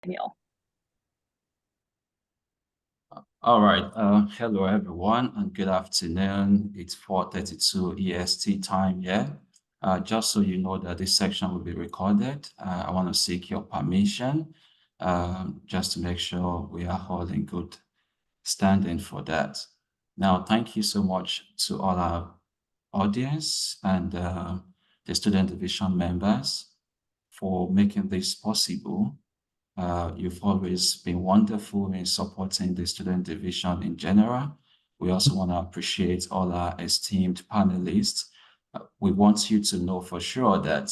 Daniel. All right. Hello, everyone, and good afternoon. It's 4:32 EST time here. Just so you know that this section will be recorded, I want to seek your permission just to make sure we are all in good standing for that. Now, thank you so much to all our audience and the student division members for making this possible. You've always been wonderful in supporting the student division in general. We also want to appreciate all our esteemed panelists. We want you to know for sure that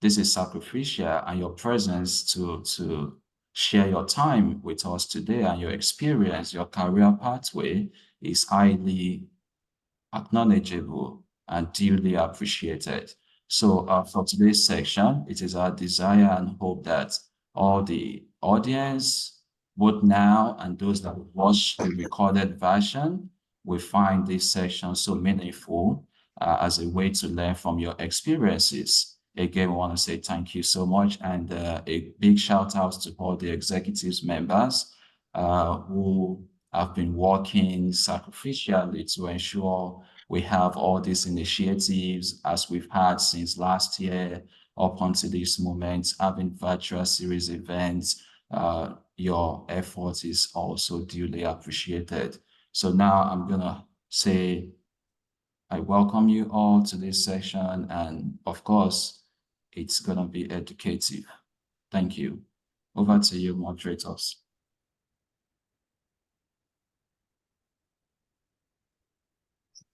this is sacrificial, and your presence to share your time with us today and your experience, your career pathway is highly acknowledgeable and duly appreciated. So for today's section, it is our desire and hope that all the audience, both now and those that will watch the recorded version, will find this section so meaningful as a way to learn from your experiences. Again, we want to say thank you so much, and a big shout out to all the executives members who have been working sacrificially to ensure we have all these initiatives as we've had since last year up until this moment, having virtual series events. Your effort is also duly appreciated. So now I'm gonna say I welcome you all to this session, and of course, it's gonna be educative. Thank you. Over to you, moderators.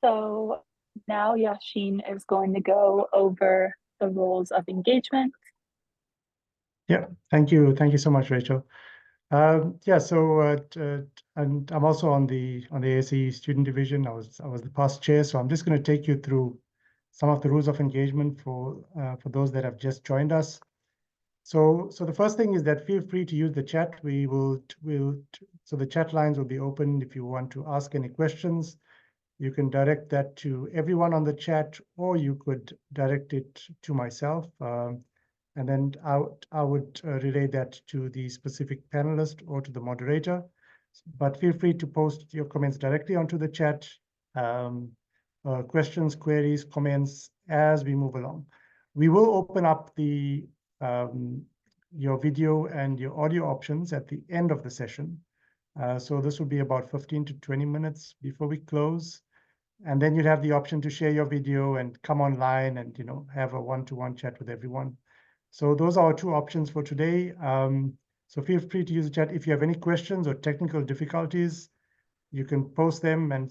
So now Yashin is going to go over the rules of engagement. Yeah, thank you. Thank you so much, Rachel. And I'm also on the ASEE student division. I was the past chair, so I'm just going to take you through some of the rules of engagement for those that have just joined us. So the first thing is that feel free to use the chat. So the chat lines will be open if you want to ask any questions. You can direct that to everyone on the chat, or you could direct it to myself. And then I would relay that to the specific panelist or to the moderator. But feel free to post your comments directly onto the chat, questions, queries, comments as we move along. We will open up your video and your audio options at the end of the session. So this will be about 15 to 20 minutes before we close. And then you'd have the option to share your video and come online and have a one-to-one chat with everyone. So those are our two options for today. So feel free to use the chat. If you have any questions or technical difficulties, you can post them and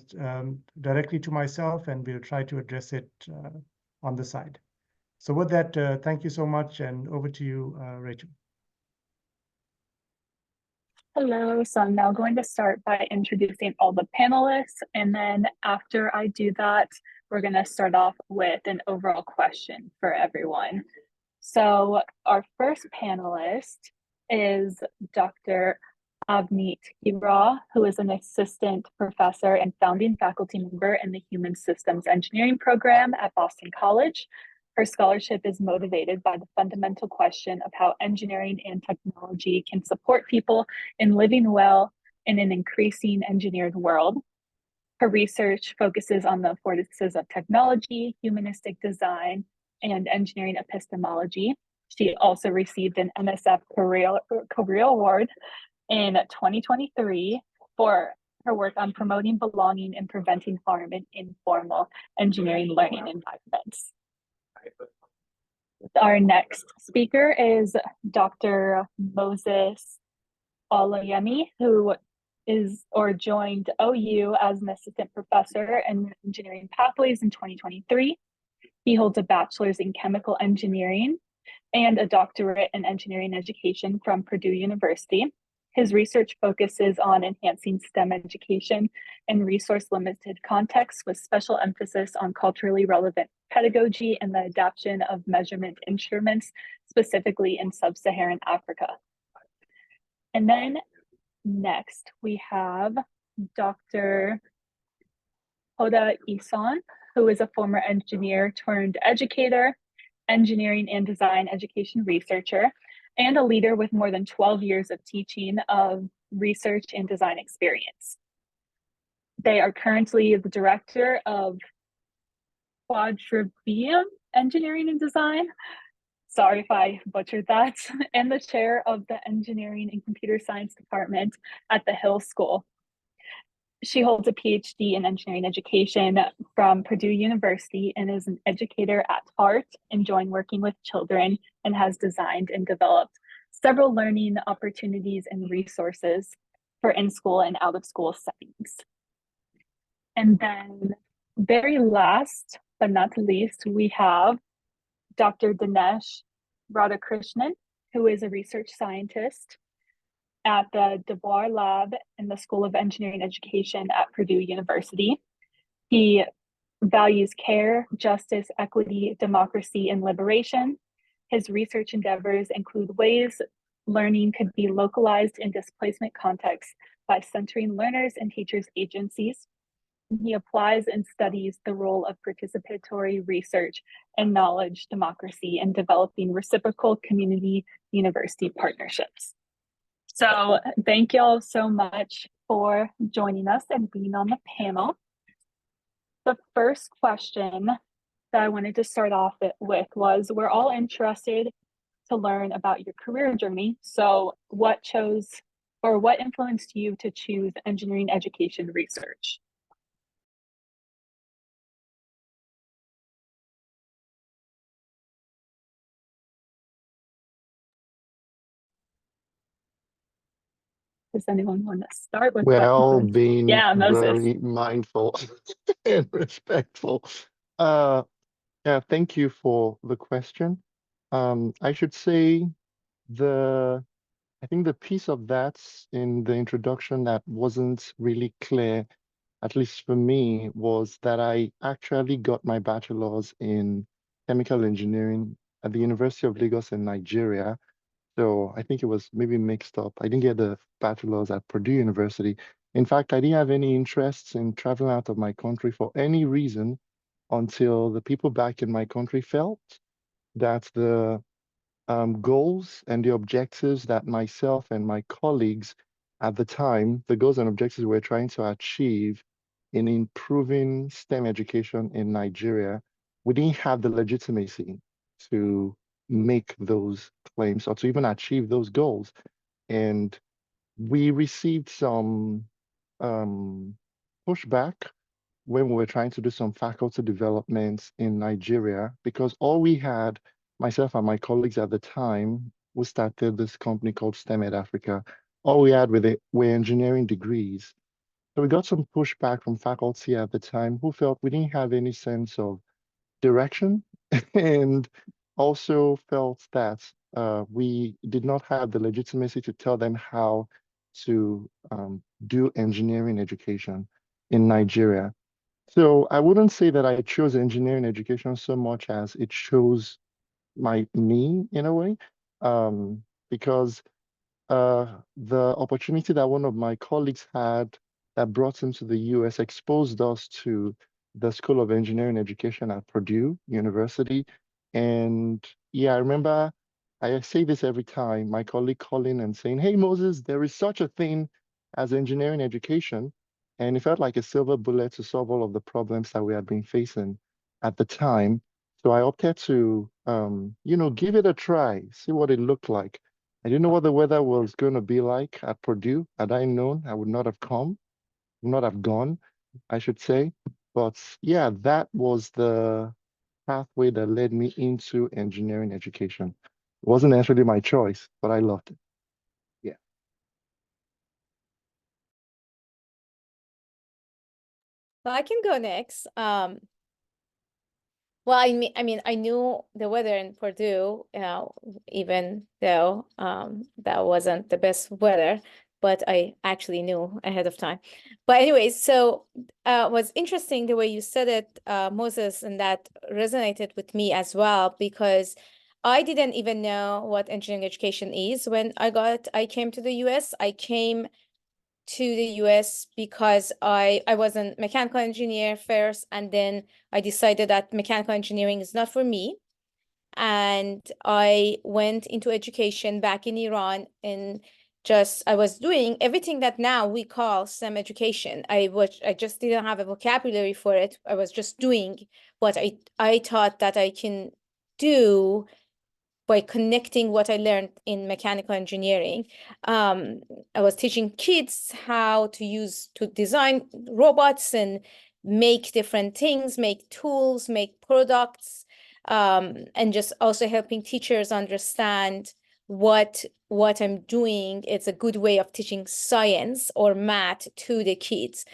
directly to myself, and we'll try to address it on the side. So with that, thank you so much, and over to you, Rachel. Hello, so I'm now going to start by introducing all the panelists, and then after I do that, we're going to start off with an overall question for everyone. So our first panelist is Dr. Avneet, Hira, who is an assistant professor and founding faculty member in the Human Systems Engineering program at Boston College. Her scholarship is motivated by the fundamental question of how engineering and technology can support people in living well in an increasing engineered world. Her research focuses on the affordances of technology, humanistic design, and engineering epistemology. She also received an NSF Career Award in 2023 for her work on promoting belonging and preventing harm in informal engineering learning environments. Our next speaker is Dr. Moses Olayemi, who joined OU as an assistant professor in engineering pathways in 2023. He holds a bachelor's in chemical engineering and a doctorate in engineering education from Purdue University. His research focuses on enhancing STEM education in resource-limited contexts with special emphasis on culturally relevant pedagogy and the adoption of measurement instruments, specifically in sub-Saharan Africa. And then next we have Dr. Hoda Ehsan, who is a former engineer turned educator, engineering and design education researcher, and a leader with more than 12 years of teaching of research and design experience. They are currently the director of Quadrivium Engineering and Design. Sorry if I butchered that, and the chair of the Engineering and Computer Science Department at the Hill School. She holds a PhD in engineering education from Purdue University and is an educator at heart, enjoying working with children, and has designed and developed several learning opportunities and resources for in-school and out-of-school settings. And then very last but not least, we have Dr. Dhinesh Radhakrishnan, who is a research scientist at the DeVore Lab in the School of Engineering Education at Purdue University. He values care, justice, equity, democracy, and liberation. His research endeavors include ways learning could be localized in displacement contexts by centering learners and teachers' agencies. He applies and studies the role of participatory research and knowledge democracy in developing reciprocal community university partnerships. So thank you all so much for joining us and being on the panel. The first question that I wanted to start off with was, we're all interested to learn about your career journey. So what influenced you to choose engineering education research? Does anyone want to start with? Well, being Moses. very mindful and respectful. Yeah, thank you for the question. I should say I think the piece of that in the introduction that wasn't really clear, at least for me, was that I actually got my bachelor's in chemical engineering at the University of Lagos in Nigeria. So I think it was maybe mixed up. I didn't get the bachelor's at Purdue University. In fact, I didn't have any interests in traveling out of my country for any reason until the people back in my country felt that the goals and the objectives that myself and my colleagues at the time, the goals and objectives we're trying to achieve in improving STEM education in Nigeria, we didn't have the legitimacy to make those claims or to even achieve those goals. And we received some pushback when we were trying to do some faculty developments in Nigeria, because all we had, myself and my colleagues at the time, we started this company called STEM Ed Africa. All we had with it were engineering degrees. So we got some pushback from faculty at the time who felt we didn't have any sense of direction and also felt that we did not have the legitimacy to tell them how to do engineering education in Nigeria. So I wouldn't say that I chose engineering education so much as it chose me in a way, because the opportunity that one of my colleagues had that brought him to the US exposed us to the School of Engineering Education at Purdue University. And yeah, I remember I say this every time, my colleague calling and saying, "Hey, Moses, there is such a thing as engineering education." And it felt like a silver bullet to solve all of the problems that we had been facing at the time. So I opted to, give it a try, see what it looked like. I didn't know what the weather was going to be like at Purdue. Had I known, I would not have gone, I should say. But yeah, that was the pathway that led me into engineering education. It wasn't necessarily my choice, but I loved it. Yeah. Well, I can go next. Well, I mean, I knew the weather in Purdue, even though that wasn't the best weather, but I actually knew ahead of time. But anyways, so it was interesting the way you said it, Moses, and that resonated with me as well, because I didn't even know what engineering education is when I came to the US. I came to the US because I was a mechanical engineer first, and then I decided that mechanical engineering is not for me. and I went into education back in Iran, and I was doing everything that now we call STEM education. I just didn't have a vocabulary for it. I was just doing what I thought that I can do by connecting what I learned in mechanical engineering. I was teaching kids how to design robots and make different things, make tools, make products, and just also helping teachers understand what I'm doing. It's a good way of teaching science or math to the kids.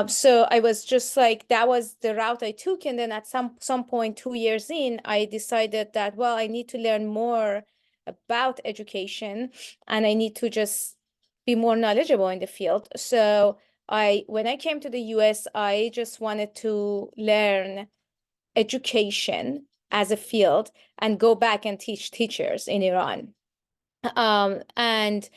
So I was just like, that was the route I took. And then at some point, 2 years in, I decided that, well, I need to learn more about education and I need to just be more knowledgeable in the field. So when I came to the US, I just wanted to learn education as a field and go back and teach teachers in Iran. And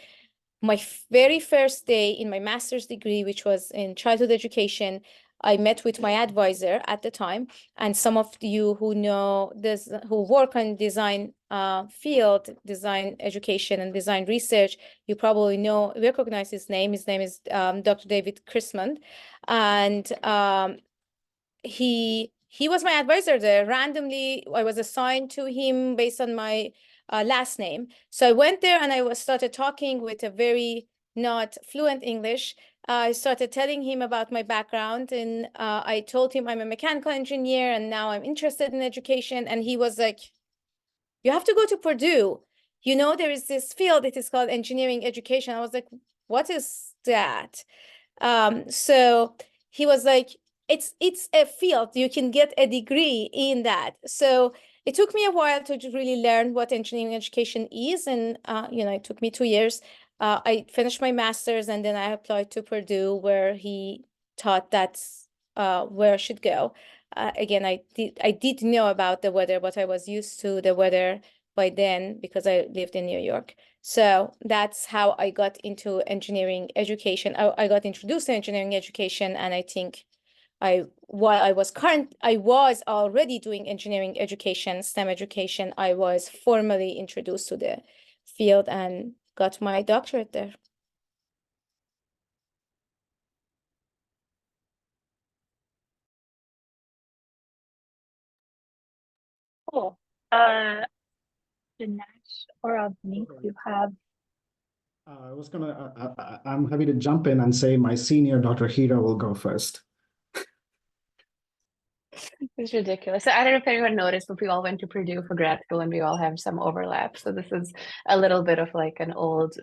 my very first day in my master's degree, which was in childhood education, I met with my advisor at the time, and some of you who know this, who work on design field, design education and design research, you probably recognize his name. His name is Dr. David Chrisman, and he was my advisor there. Randomly, I was assigned to him based on my last name. So I went there and I started talking with a very not fluent English. I started telling him about my background, and I told him I'm a mechanical engineer and now I'm interested in education. And he was like, you have to go to Purdue. You know, there is this field, it is called engineering education. I was like, what is that? So he was like, it's a field, you can get a degree in that. So it took me a while to really learn what engineering education is. And, it took me 2 years. I finished my master's and then I applied to Purdue, where he thought that's where I should go. Again, I did know about the weather, but I was used to the weather by then because I lived in New York. So that's how I got into engineering education. I got introduced to engineering education, and I think while I was already doing engineering education, STEM education, I was formally introduced to the field and got my doctorate there. Cool. Dhinesh or Avneet, you have. I'm happy to jump in and say my senior, Dr. Hira, will go first. It's ridiculous. So I don't know if anyone noticed, but we all went to Purdue for grad school and we all have some overlap. So this is a little bit of like an old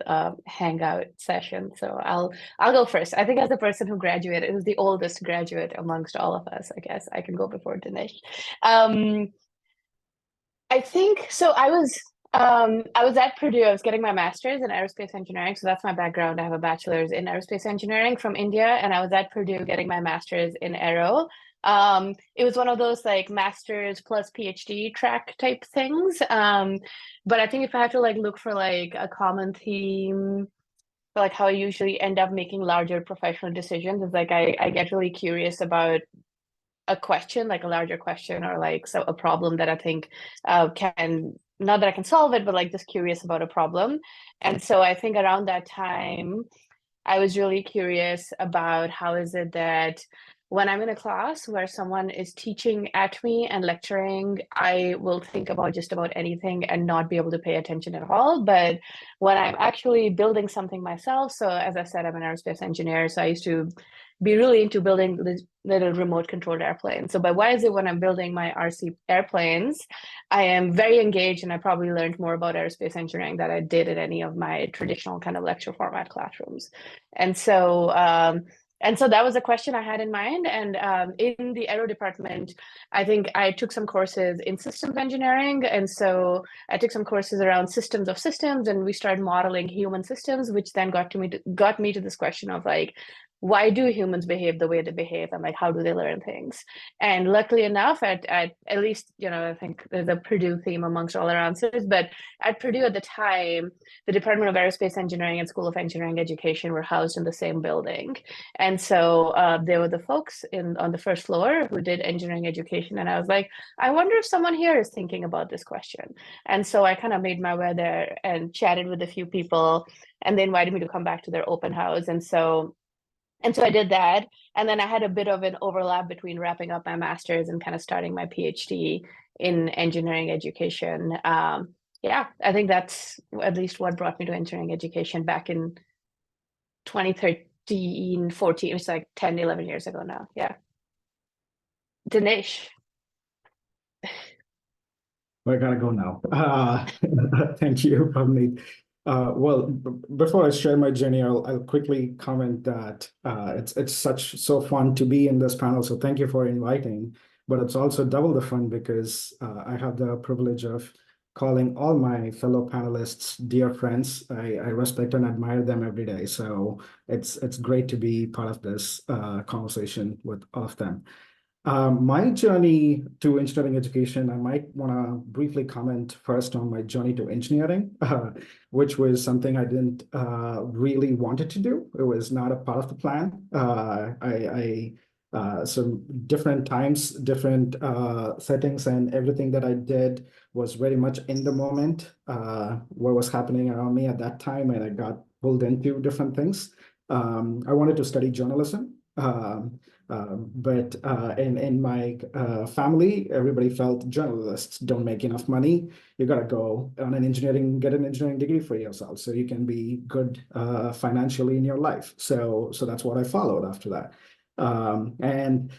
hangout session. So I'll go first. I think as the person who graduated, it was the oldest graduate amongst all of us, I guess I can go before Dhinesh. I think so. I was at Purdue. I was getting my master's in aerospace engineering. So that's my background. I have a bachelor's in aerospace engineering from India, and I was at Purdue getting my master's in aero. It was one of those like master's plus PhD track type things. But I think if I have to like look for like a common theme for like how I usually end up making larger professional decisions, is like I get really curious about a question, like a larger question, or like a problem that I think can, not that I can solve it, but like just curious about a problem. And so I think around that time, I was really curious about how is it that when I'm in a class where someone is teaching at me and lecturing, I will think about just about anything and not be able to pay attention at all. But when I'm actually building something myself, so as I said, I'm an aerospace engineer, so I used to be really into building little remote controlled airplanes. So, but why is it when I'm building my RC airplanes, I am very engaged, and I probably learned more about aerospace engineering than I did in any of my traditional kind of lecture format classrooms. And so that was a question I had in mind. And in the aero department, I think I took some courses in systems engineering. And so I took some courses around systems of systems, and we started modeling human systems, which then got me to this question of like, why do humans behave the way they behave, and like how do they learn things? And luckily enough, at least, you know, I think there's a Purdue theme amongst all our answers, but at Purdue at the time, the Department of Aerospace Engineering and School of Engineering Education were housed in the same building. And so there were the folks on the first floor who did engineering education. And I was like, I wonder if someone here is thinking about this question. And so I kind of made my way there and chatted with a few people, and they invited me to come back to their open house. And so I did that. And then I had a bit of an overlap between wrapping up my master's and kind of starting my PhD in engineering education. Yeah, I think that's at least what brought me to engineering education back in 2013, 14. It's like 10, 11 years ago now. Yeah. Dhinesh. I gotta go now. Thank you, Avneet. Well, before I share my journey, I'll quickly comment that it's so fun to be in this panel. So thank you for inviting. But it's also double the fun because I have the privilege of calling all my fellow panelists dear friends. I respect and admire them every day. So it's great to be part of this conversation with all of them. My journey to engineering education, I might want to briefly comment first on my journey to engineering, which was something I didn't really wanted to do. It was not a part of the plan. So different times, different settings, and everything that I did was very much in the moment, what was happening around me at that time, and I got pulled into different things. I wanted to study journalism. But in my family, everybody felt journalists don't make enough money. You got to go on get an engineering degree for yourself so you can be good financially in your life. So that's what I followed after that. And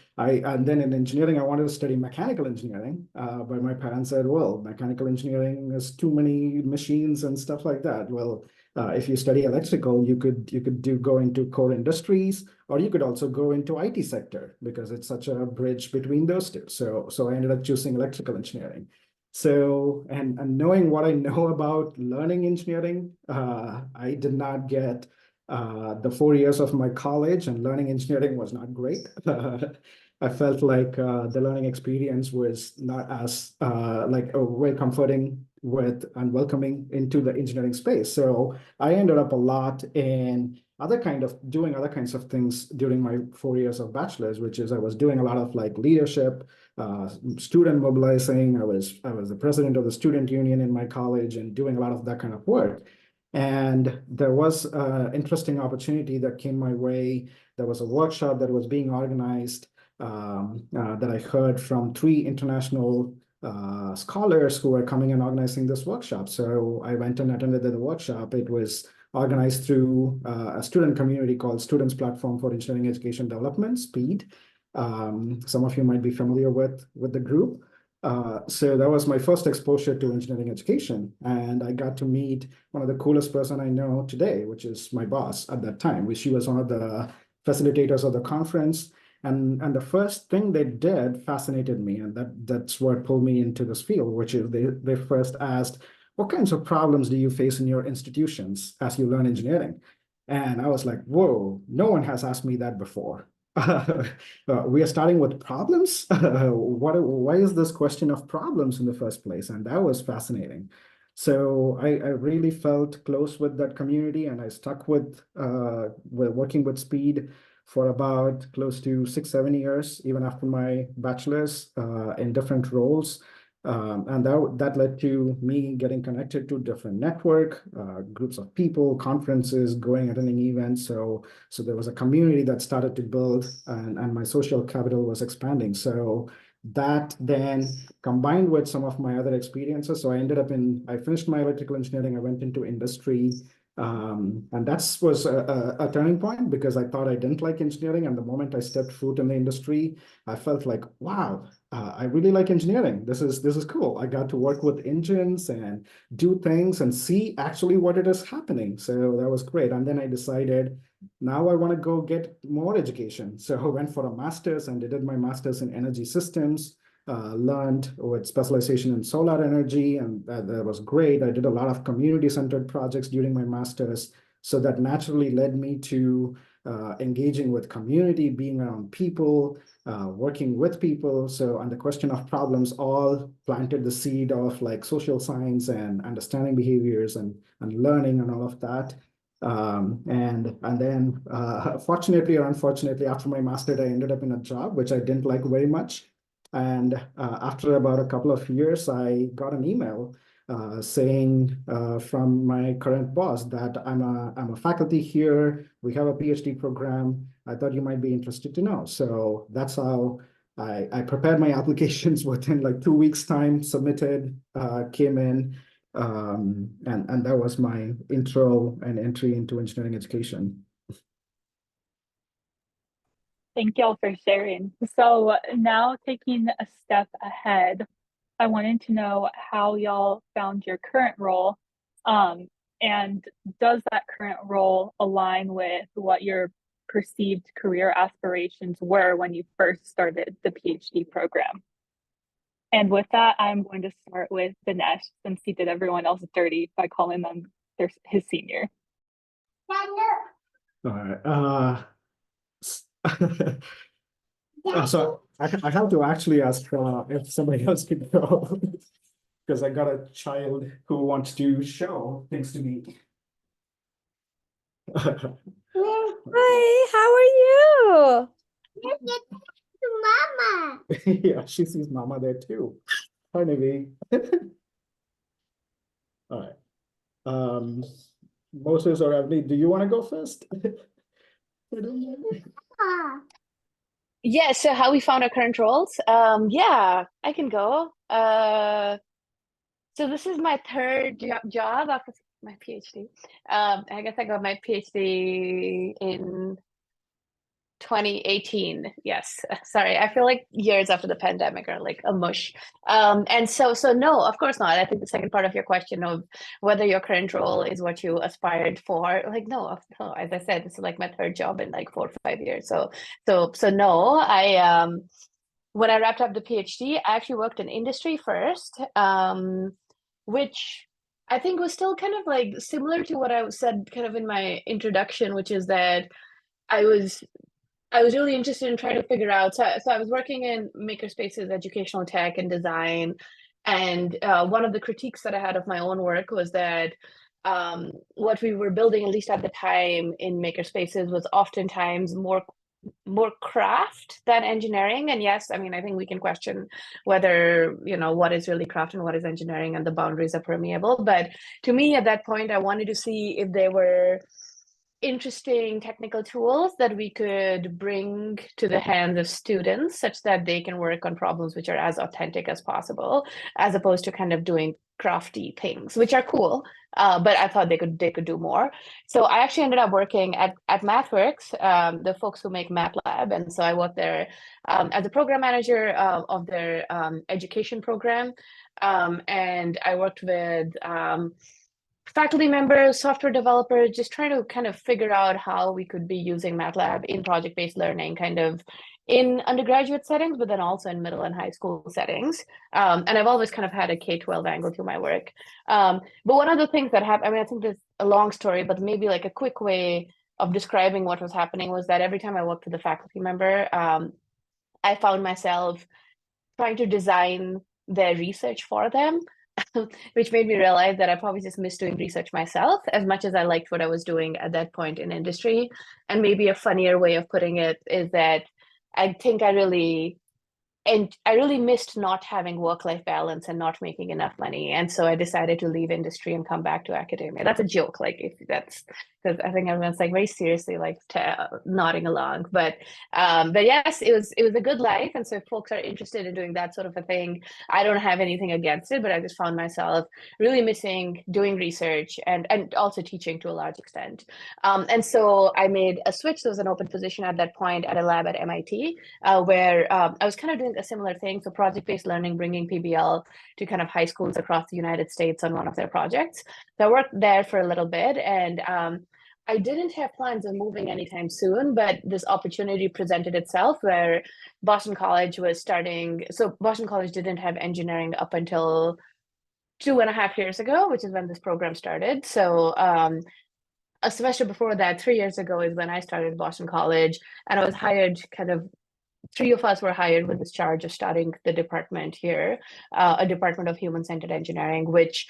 then in engineering, I wanted to study mechanical engineering, but my parents said, well, mechanical engineering has too many machines and stuff like that. Well, if you study electrical, you could go into core industries, or you could also go into IT sector because it's such a bridge between those two. So I ended up choosing electrical engineering. So, and knowing what I know about learning engineering, I did not get the 4 years of my college, and learning engineering was not great. I felt like the learning experience was not as very comforting with and welcoming into the engineering space. So I ended up a lot in doing other kinds of things during my 4 years of bachelor's, which is I was doing a lot of like leadership, student mobilizing. I was the president of the student union in my college and doing a lot of that kind of work. And there was an interesting opportunity that came my way. There was a workshop that was being organized that I heard from 3 international scholars who were coming and organizing this workshop. So I went and attended the workshop. It was organized through a student community called Students Platform for Engineering Education Development, SPEED. Some of you might be familiar with the group. So that was my first exposure to engineering education. And I got to meet one of the coolest person I know today, which is my boss at that time. She was one of the facilitators of the conference. And the first thing they did fascinated me, and that's what pulled me into this field, which is they first asked, what kinds of problems do you face in your institutions as you learn engineering? And I was like, whoa, no one has asked me that before. We are starting with problems? Why is this question of problems in the first place? And that was fascinating. So I really felt close with that community, and I stuck with working with SPEED for about close to 6-7 years, even after my bachelor's, in different roles. And that led to me getting connected to different network, groups of people, conferences, attending events. So there was a community that started to build, and my social capital was expanding. So that then combined with some of my other experiences. So I finished my electrical engineering, I went into industry. And that was a turning point because I thought I didn't like engineering. And the moment I stepped foot in the industry, I felt like, wow, I really like engineering. This is cool. I got to work with engines and do things and see actually what it is happening. So that was great. And then I decided now I want to go get more education. So I went for a master's and did my master's in energy systems. Learned with specialization in solar energy, and that was great. I did a lot of community-centered projects during my master's. So that naturally led me to engaging with community, being around people, working with people. So on the question of problems, all planted the seed of like social science and understanding behaviors and learning and all of that. And then fortunately or unfortunately, after my master's, I ended up in a job which I didn't like very much. And after about a couple of years, I got an email saying from my current boss that I'm a faculty here. We have a PhD program. I thought you might be interested to know. So that's how I prepared my applications within like 2 weeks time, submitted, came in, and that was my intro and entry into engineering education. Thank y'all for sharing. So now taking a step ahead, I wanted to know how y'all found your current role, and does that current role align with what your perceived career aspirations were when you first started the PhD program? And with that, I'm going to start with Dhinesh, since he did everyone else dirty by calling them his senior. All right. So I have to actually ask if somebody else could go because I got a child who wants to show things to me. Hi, how are you? Mama. Yeah, she sees mama there too. Hi, Nivi. All right. Moses or Avneet, do you want to go first? Yeah, so how we found our current roles. Yeah, I can go. So this is my third job after my PhD. I guess I got my PhD in 2018. Yes, sorry, I feel like years after the pandemic are like a mush. And so no, of course not. I think the second part of your question of whether your current role is what you aspired for, like no, as I said, this is like my third job in like 4 or 5 years. So no, I when I wrapped up the PhD, I actually worked in industry first, which I think was still kind of like similar to what I said kind of in my introduction, which is that I was really interested in trying to figure out. So I was working in makerspaces, educational tech, and design. And one of the critiques that I had of my own work was that what we were building, at least at the time, in makerspaces was oftentimes more craft than engineering. And yes, I mean, I think we can question whether, what is really craft and what is engineering, and the boundaries are permeable. But to me, at that point, I wanted to see if there were interesting technical tools that we could bring to the hands of students such that they can work on problems which are as authentic as possible, as opposed to kind of doing crafty things, which are cool, but I thought they could do more. So I actually ended up working at MathWorks, the folks who make MATLAB, and so I worked there as a program manager of their education program, and I worked with faculty members, software developers, just trying to kind of figure out how we could be using MATLAB in project-based learning, kind of in undergraduate settings, but then also in middle and high school settings. And I've always kind of had a K-12 angle to my work. But one of the things that happened, I mean, I think there's a long story, but maybe like a quick way of describing what was happening was that every time I worked with a faculty member, I found myself trying to design their research for them, which made me realize that I probably just missed doing research myself as much as I liked what I was doing at that point in industry. And maybe a funnier way of putting it is that I think I really missed not having work-life balance and not making enough money. And so I decided to leave industry and come back to academia. That's a joke, like if that's, because I think everyone's like very seriously like nodding along. But yes, it was a good life. And so if folks are interested in doing that sort of a thing, I don't have anything against it, but I just found myself really missing doing research and also teaching to a large extent. And so I made a switch. There was an open position at that point at a lab at MIT where I was kind of doing a similar thing. So project-based learning, bringing PBL to kind of high schools across the United States on one of their projects. So I worked there for a little bit, and I didn't have plans of moving anytime soon, but this opportunity presented itself where Boston College was starting. So Boston College didn't have engineering up until 2.5 years ago, which is when this program started. So a semester before that, 3 years ago, is when I started Boston College, and I was hired kind of. Three of us were hired with this charge of starting the department here, a department of human-centered engineering, which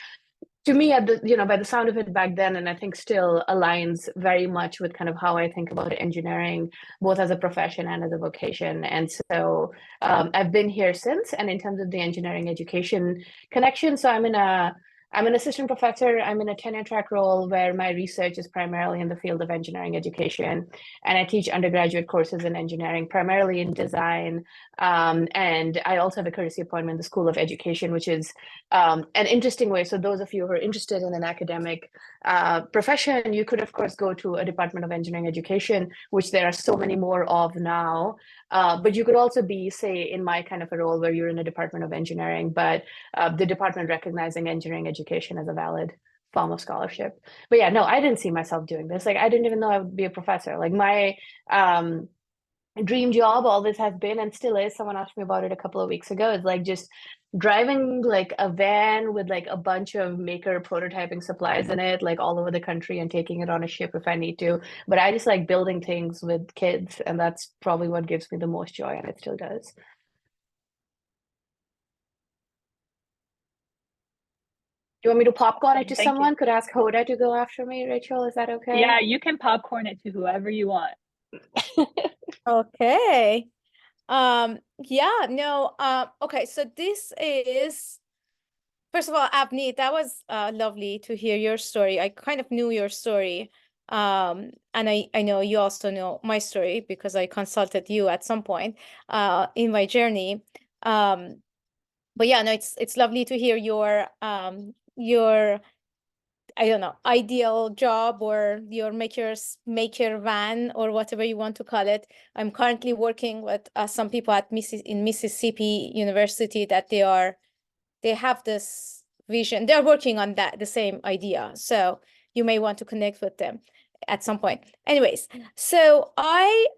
to me, at the by the sound of it back then, and I think still aligns very much with kind of how I think about engineering, both as a profession and as a vocation. And so I've been here since. And in terms of the engineering education connection, so I'm an assistant professor. I'm in a tenure track role where my research is primarily in the field of engineering education, and I teach undergraduate courses in engineering, primarily in design. And I also have a courtesy appointment in the School of Education, which is an interesting way. So those of you who are interested in an academic profession, you could, of course, go to a Department of Engineering Education, which there are so many more of now. But you could also be, say, in my kind of a role where you're in a Department of Engineering, but the department recognizing engineering education as a valid form of scholarship. But yeah, no, I didn't see myself doing this. Like, I didn't even know I would be a professor. Like, my dream job always has been and still is, someone asked me about it a couple of weeks ago, is like just driving like a van with like a bunch of maker prototyping supplies in it, like all over the country, and taking it on a ship if I need to. But I just like building things with kids, and that's probably what gives me the most joy, and it still does. Do you want me to popcorn it to Thank you. someone? Could I ask Hoda to go after me, Rachel? Is that okay? Yeah, you can popcorn it to whoever you want. Okay. Yeah, no, okay, so this is, first of all, Avneet, that was lovely to hear your story. I kind of knew your story. And I know you also know my story because I consulted you at some point in my journey. But yeah, no, it's lovely to hear your I don't know, ideal job, or your maker van, or whatever you want to call it. I'm currently working with some people at in Mississippi University that they have this vision. They're working on the same idea. So you may want to connect with them at some point. Anyways, so I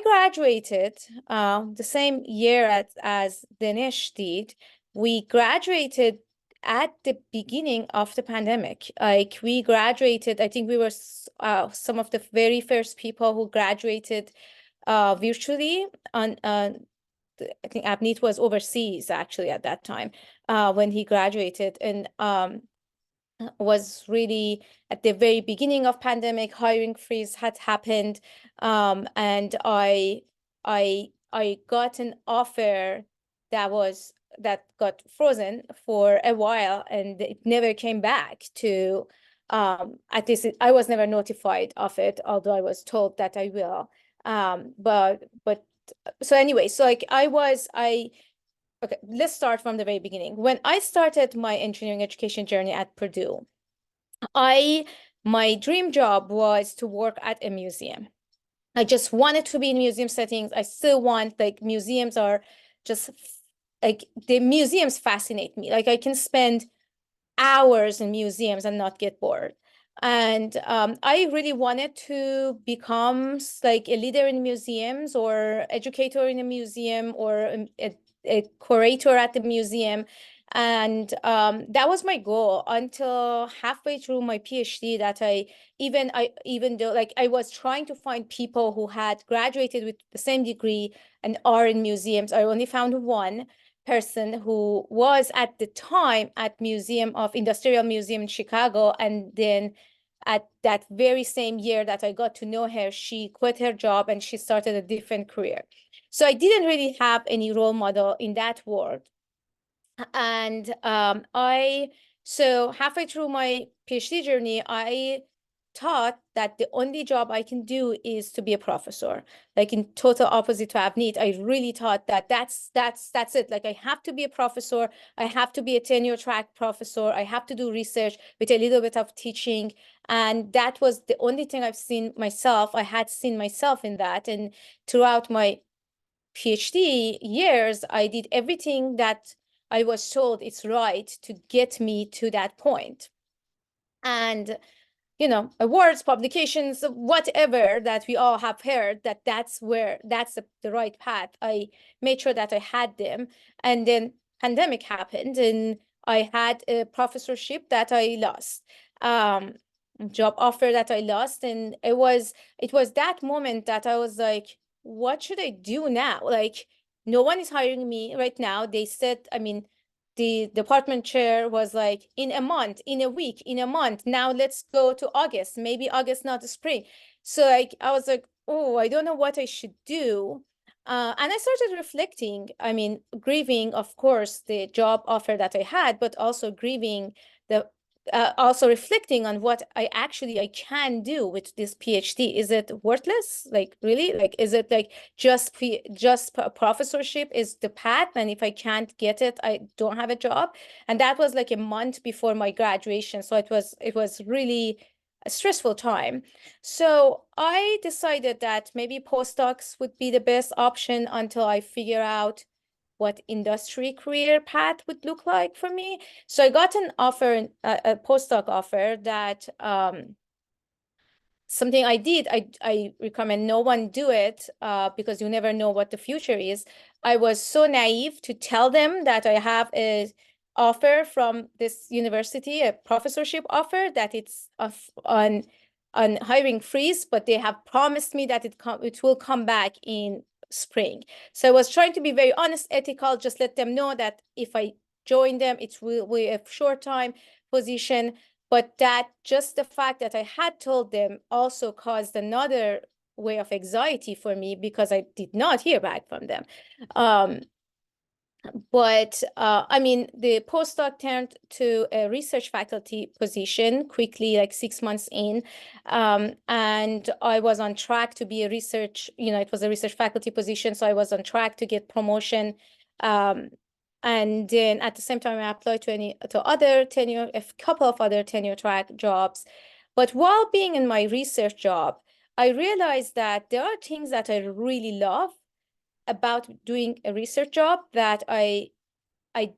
graduated the same year as Dhinesh did. We graduated at the beginning of the pandemic. Like, we graduated, I think we were some of the very first people who graduated virtually on I think Avneet was overseas actually at that time when he graduated, and was really at the very beginning of pandemic. Hiring freeze had happened, and I got an offer that got frozen for a while, and it never came back to, at least I was never notified of it, although I was told that I will. But so anyway, so like okay, let's start from the very beginning. When I started my engineering education journey at Purdue, my dream job was to work at a museum. I just wanted to be in museum settings. I still want, like, museums are just like, the museums fascinate me. Like, I can spend hours in museums and not get bored. And I really wanted to become like a leader in museums, or educator in a museum, or a curator at the museum. And that was my goal until halfway through my PhD, that even though, like, I was trying to find people who had graduated with the same degree and are in museums, I only found one person who was at the time at Industrial Museum in Chicago. And then at that very same year that I got to know her, she quit her job and she started a different career. So I didn't really have any role model in that world. And so halfway through my PhD journey, I thought that the only job I can do is to be a professor. Like, in total opposite to Avneet, I really thought that that's it. Like, I have to be a professor. I have to be a tenure track professor. I have to do research with a little bit of teaching. And that was the only thing I've seen myself. I had seen myself in that. And throughout my PhD years, I did everything that I was told it's right to get me to that point. And awards, publications, whatever that we all have heard, that's the right path. I made sure that I had them. And then pandemic happened, and I had a professorship that I lost. job offer that I lost. And it was that moment that I was like, what should I do now? Like, no one is hiring me right now. They said, I mean, the department chair was like, in a month, in a week, in a month. Now let's go to August, maybe August, not the spring. So like, I was like, oh, I don't know what I should do. And I started reflecting, I mean, grieving, of course, the job offer that I had, but also grieving the also reflecting on what I can do with this PhD. Is it worthless? Like, really? Like, is it like just professorship is the path? And if I can't get it, I don't have a job. And that was like a month before my graduation. So it was really a stressful time. So I decided that maybe postdocs would be the best option until I figure out what industry career path would look like for me. So I got an offer, a postdoc offer that something I did. I recommend no one do it because you never know what the future is. I was so naive to tell them that I have a offer from this university, a professorship offer, that it's on hiring freeze, but they have promised me that it will come back in spring. So I was trying to be very honest, ethical, just let them know that if I join them, it will be a short time position. But that just the fact that I had told them also caused another way of anxiety for me because I did not hear back from them. But I mean, the postdoc turned to a research faculty position quickly, like 6 months in. And I was on track to be a research, it was a research faculty position. So I was on track to get promotion. And then at the same time, I applied to a couple of other tenure track jobs. But while being in my research job, I realized that there are things that I really love about doing a research job that I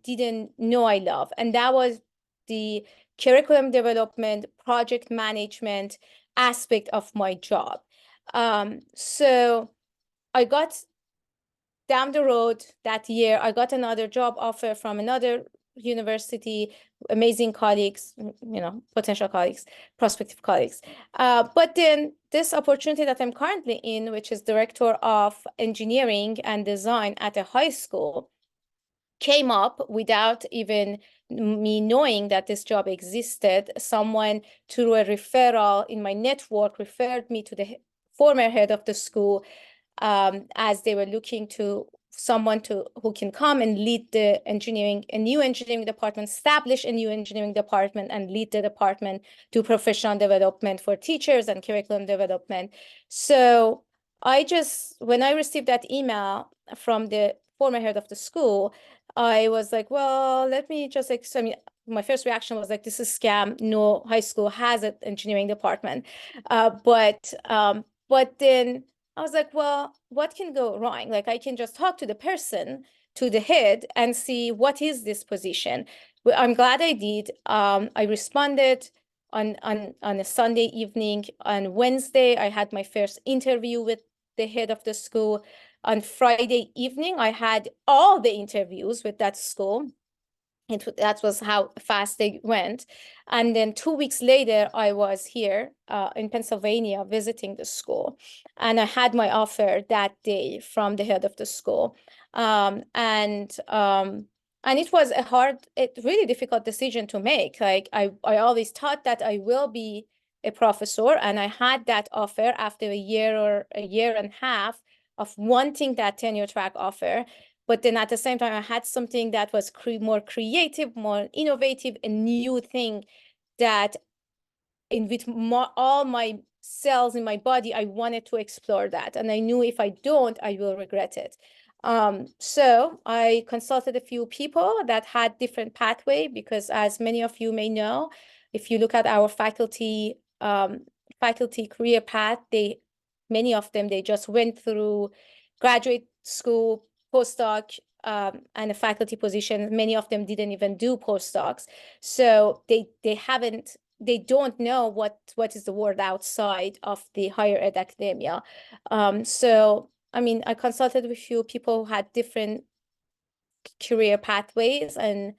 didn't know I love. And that was the curriculum development, project management aspect of my job. So I got down the road that year, I got another job offer from another university, amazing colleagues, potential colleagues, prospective colleagues. But then this opportunity that I'm currently in, which is director of engineering and design at a high school, came up without even me knowing that this job existed. Someone through a referral in my network referred me to the former head of the school, as they were looking to someone who can come and lead a new engineering department, establish a new engineering department, and lead the department to professional development for teachers and curriculum development. So when I received that email from the former head of the school, I was like, well, let me just, my first reaction was like, this is scam. No high school has an engineering department. But then I was like, well, what can go wrong? Like, I can just talk to the person, to the head, and see what is this position. I'm glad I did. I responded on a Sunday evening. On Wednesday, I had my first interview with the head of the school. On Friday evening, I had all the interviews with that school. That was how fast they went. And then 2 weeks later, I was here in Pennsylvania visiting the school. And I had my offer that day from the head of the school. And it was a really difficult decision to make. Like, I always thought that I will be a professor, and I had that offer after a year or a year and a half of wanting that tenure track offer. But then at the same time, I had something that was more creative, more innovative, a new thing that with all my cells in my body, I wanted to explore that. And I knew if I don't, I will regret it. So I consulted a few people that had different pathway, because as many of you may know, if you look at our faculty career path, many of them, they just went through graduate school, postdoc, and a faculty position. Many of them didn't even do postdocs. So they don't know what is the world outside of the higher ed academia. So, I mean, I consulted with a few people who had different career pathways, and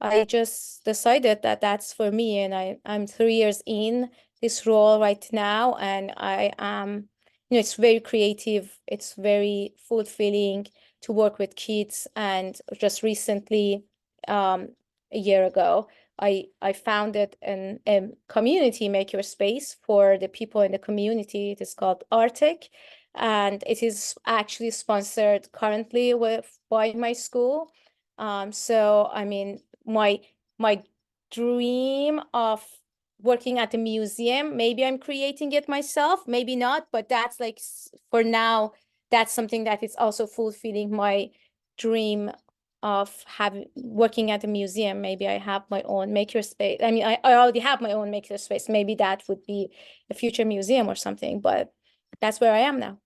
I just decided that that's for me. And I'm 3 years in. this role right now, and I am, it's very creative. It's very fulfilling to work with kids. And just recently, a year ago, I founded a community makerspace for the people in the community. It is called Artec, and it is actually sponsored currently by my school. So I mean, my dream of working at a museum, maybe I'm creating it myself, maybe not, but that's like, for now, that's something that is also fulfilling my dream of working at a museum. Maybe I have my own makerspace. I mean, I already have my own makerspace. Maybe that would be a future museum or something, but that's where I am now.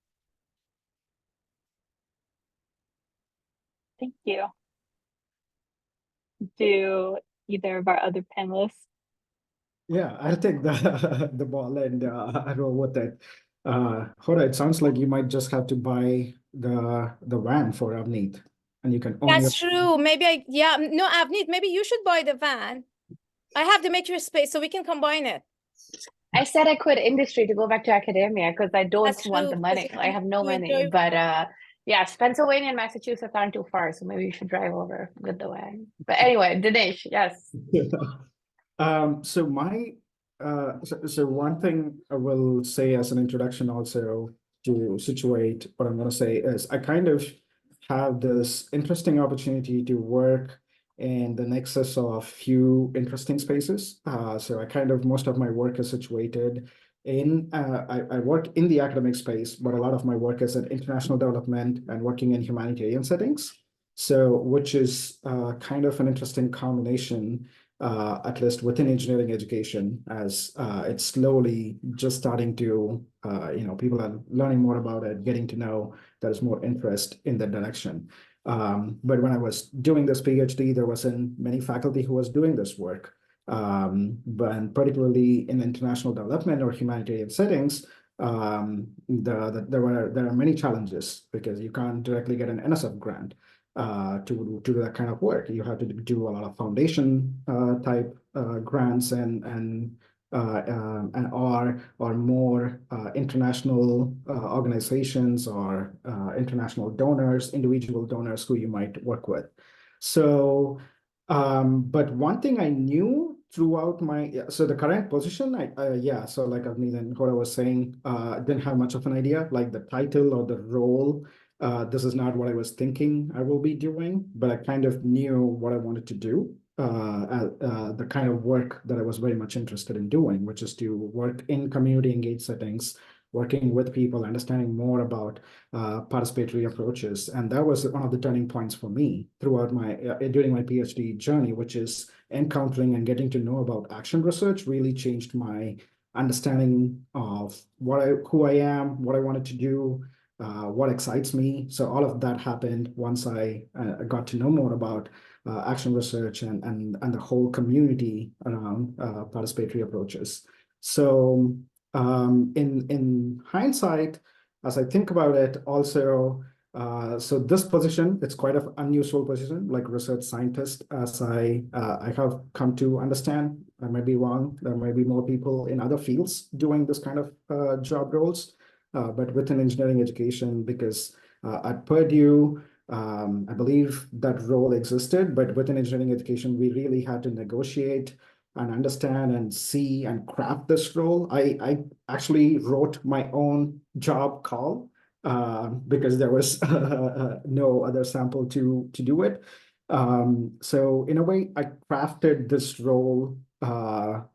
Thank you. Do either of our other panelists? Yeah, I'll take the ball and I roll with it. Hoda, it sounds like you might just have to buy the van for Avneet, and you can own your. That's true. Maybe no, Avneet, maybe you should buy the van. I have the makerspace, so we can combine it. I said I quit industry to go back to academia because I don't That's want true, the money. because I have no you money. enjoy- But yeah, Pennsylvania and Massachusetts aren't too far, so maybe you should drive over with the wagon. But anyway, Dhinesh, yes. So my so one thing I will say as an introduction also to situate what I'm going to say is I kind of have this interesting opportunity to work in the nexus of few interesting spaces. So I kind of, most of my work is situated in, I work in the academic space, but a lot of my work is in international development and working in humanitarian settings. So, which is kind of an interesting combination, at least within engineering education, as it's slowly just starting to, people are learning more about it, getting to know there's more interest in that direction. But when I was doing this PhD, there wasn't many faculty who was doing this work. But particularly in international development or humanitarian settings, there are many challenges because you can't directly get an NSF grant to do that kind of work. You have to do a lot of foundation type grants and or more international organizations or international donors, individual donors who you might work with. So, but one thing I knew throughout my, so the current position, so like Avneet and Hoda was saying, didn't have much of an idea, like the title or the role. This is not what I was thinking I will be doing, but I kind of knew what I wanted to do. The kind of work that I was very much interested in doing, which is to work in community engaged settings, working with people, understanding more about participatory approaches. And that was one of the turning points for me throughout my, during my PhD journey, which is encountering and getting to know about action research really changed my understanding of who I am, what I wanted to do, what excites me. So all of that happened once I got to know more about action research and the whole community around participatory approaches. So in hindsight, as I think about it, also, so this position, it's quite an unusual position, like research scientist, as I have come to understand. I might be wrong. There might be more people in other fields doing this kind of job roles. But within engineering education, because at Purdue, I believe that role existed, but within engineering education, we really had to negotiate and understand and see and craft this role. I actually wrote my own job call because there was no other sample to do it. So in a way, I crafted this role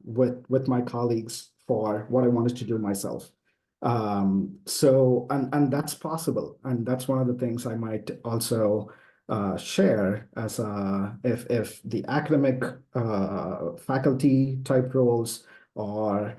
with my colleagues for what I wanted to do myself. So and that's possible, and that's one of the things I might also share as if the academic faculty type roles or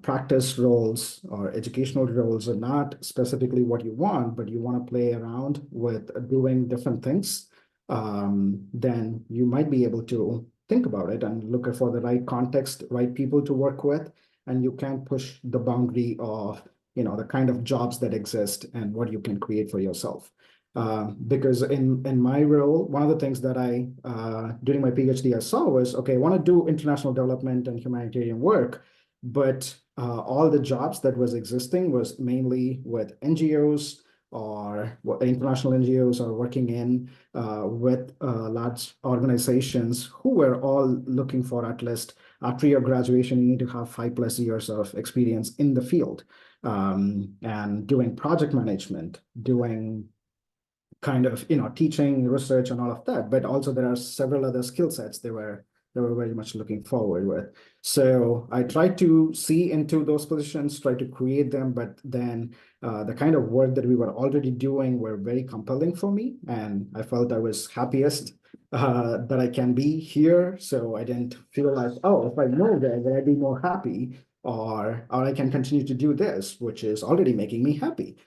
practice roles or educational roles are not specifically what you want, but you want to play around with doing different things, then you might be able to think about it and look for the right context, right people to work with. And you can push the boundary of, the kind of jobs that exist and what you can create for yourself. Because in my role, one of the things that during my PhD I saw was, okay, I want to do international development and humanitarian work, but all the jobs that was existing was mainly with NGOs or international NGOs or working in with large organizations who were all looking for at least after your graduation, you need to have 5+ years of experience in the field and doing project management, doing kind of, teaching, research, and all of that. But also there are several other skill sets they were very much looking forward with. So I tried to see into those positions, try to create them, but then the kind of work that we were already doing were very compelling for me, and I felt I was happiest that I can be here. So I didn't feel like, oh, if I move there, then I'd be more happy, or I can continue to do this, which is already making me happy.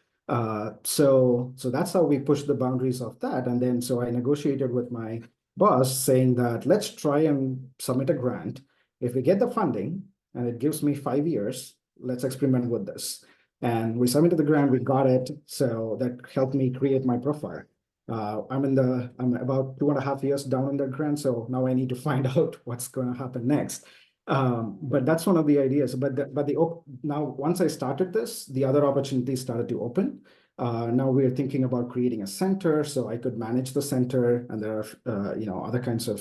So that's how we pushed the boundaries of that. And then so I negotiated with my boss saying that let's try and submit a grant. If we get the funding and it gives me 5 years, let's experiment with this. And we submitted the grant, we got it. So that helped me create my profile. I'm about 2.5 years down in the grant. So now I need to find out what's going to happen next. But that's one of the ideas. Now once I started this, the other opportunities started to open. Now we're thinking about creating a center so I could manage the center, and there are other kinds of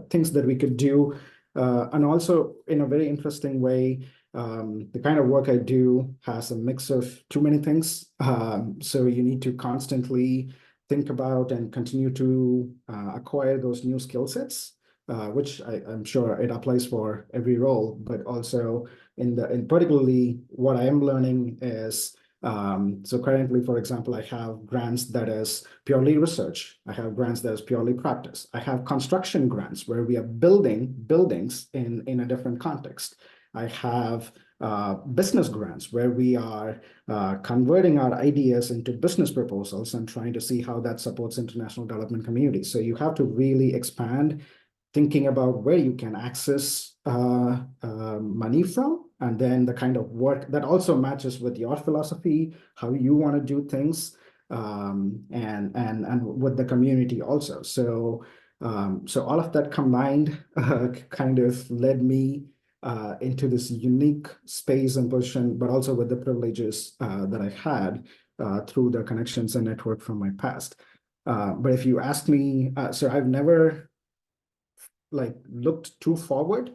things that we could do. And also in a very interesting way, the kind of work I do has a mix of too many things. So you need to constantly think about and continue to acquire those new skill sets. Which I'm sure it applies for every role, but also in particularly what I am learning is, so currently, for example, I have grants that is purely research. I have grants that is purely practice. I have construction grants where we are building buildings in a different context. I have business grants where we are converting our ideas into business proposals and trying to see how that supports international development communities. So you have to really expand thinking about where you can access money from, and then the kind of work that also matches with your philosophy, how you want to do things, and with the community also. So all of that combined kind of led me into this unique space and position, but also with the privileges that I had through the connections and network from my past. But if you ask me, so I've never looked too forward.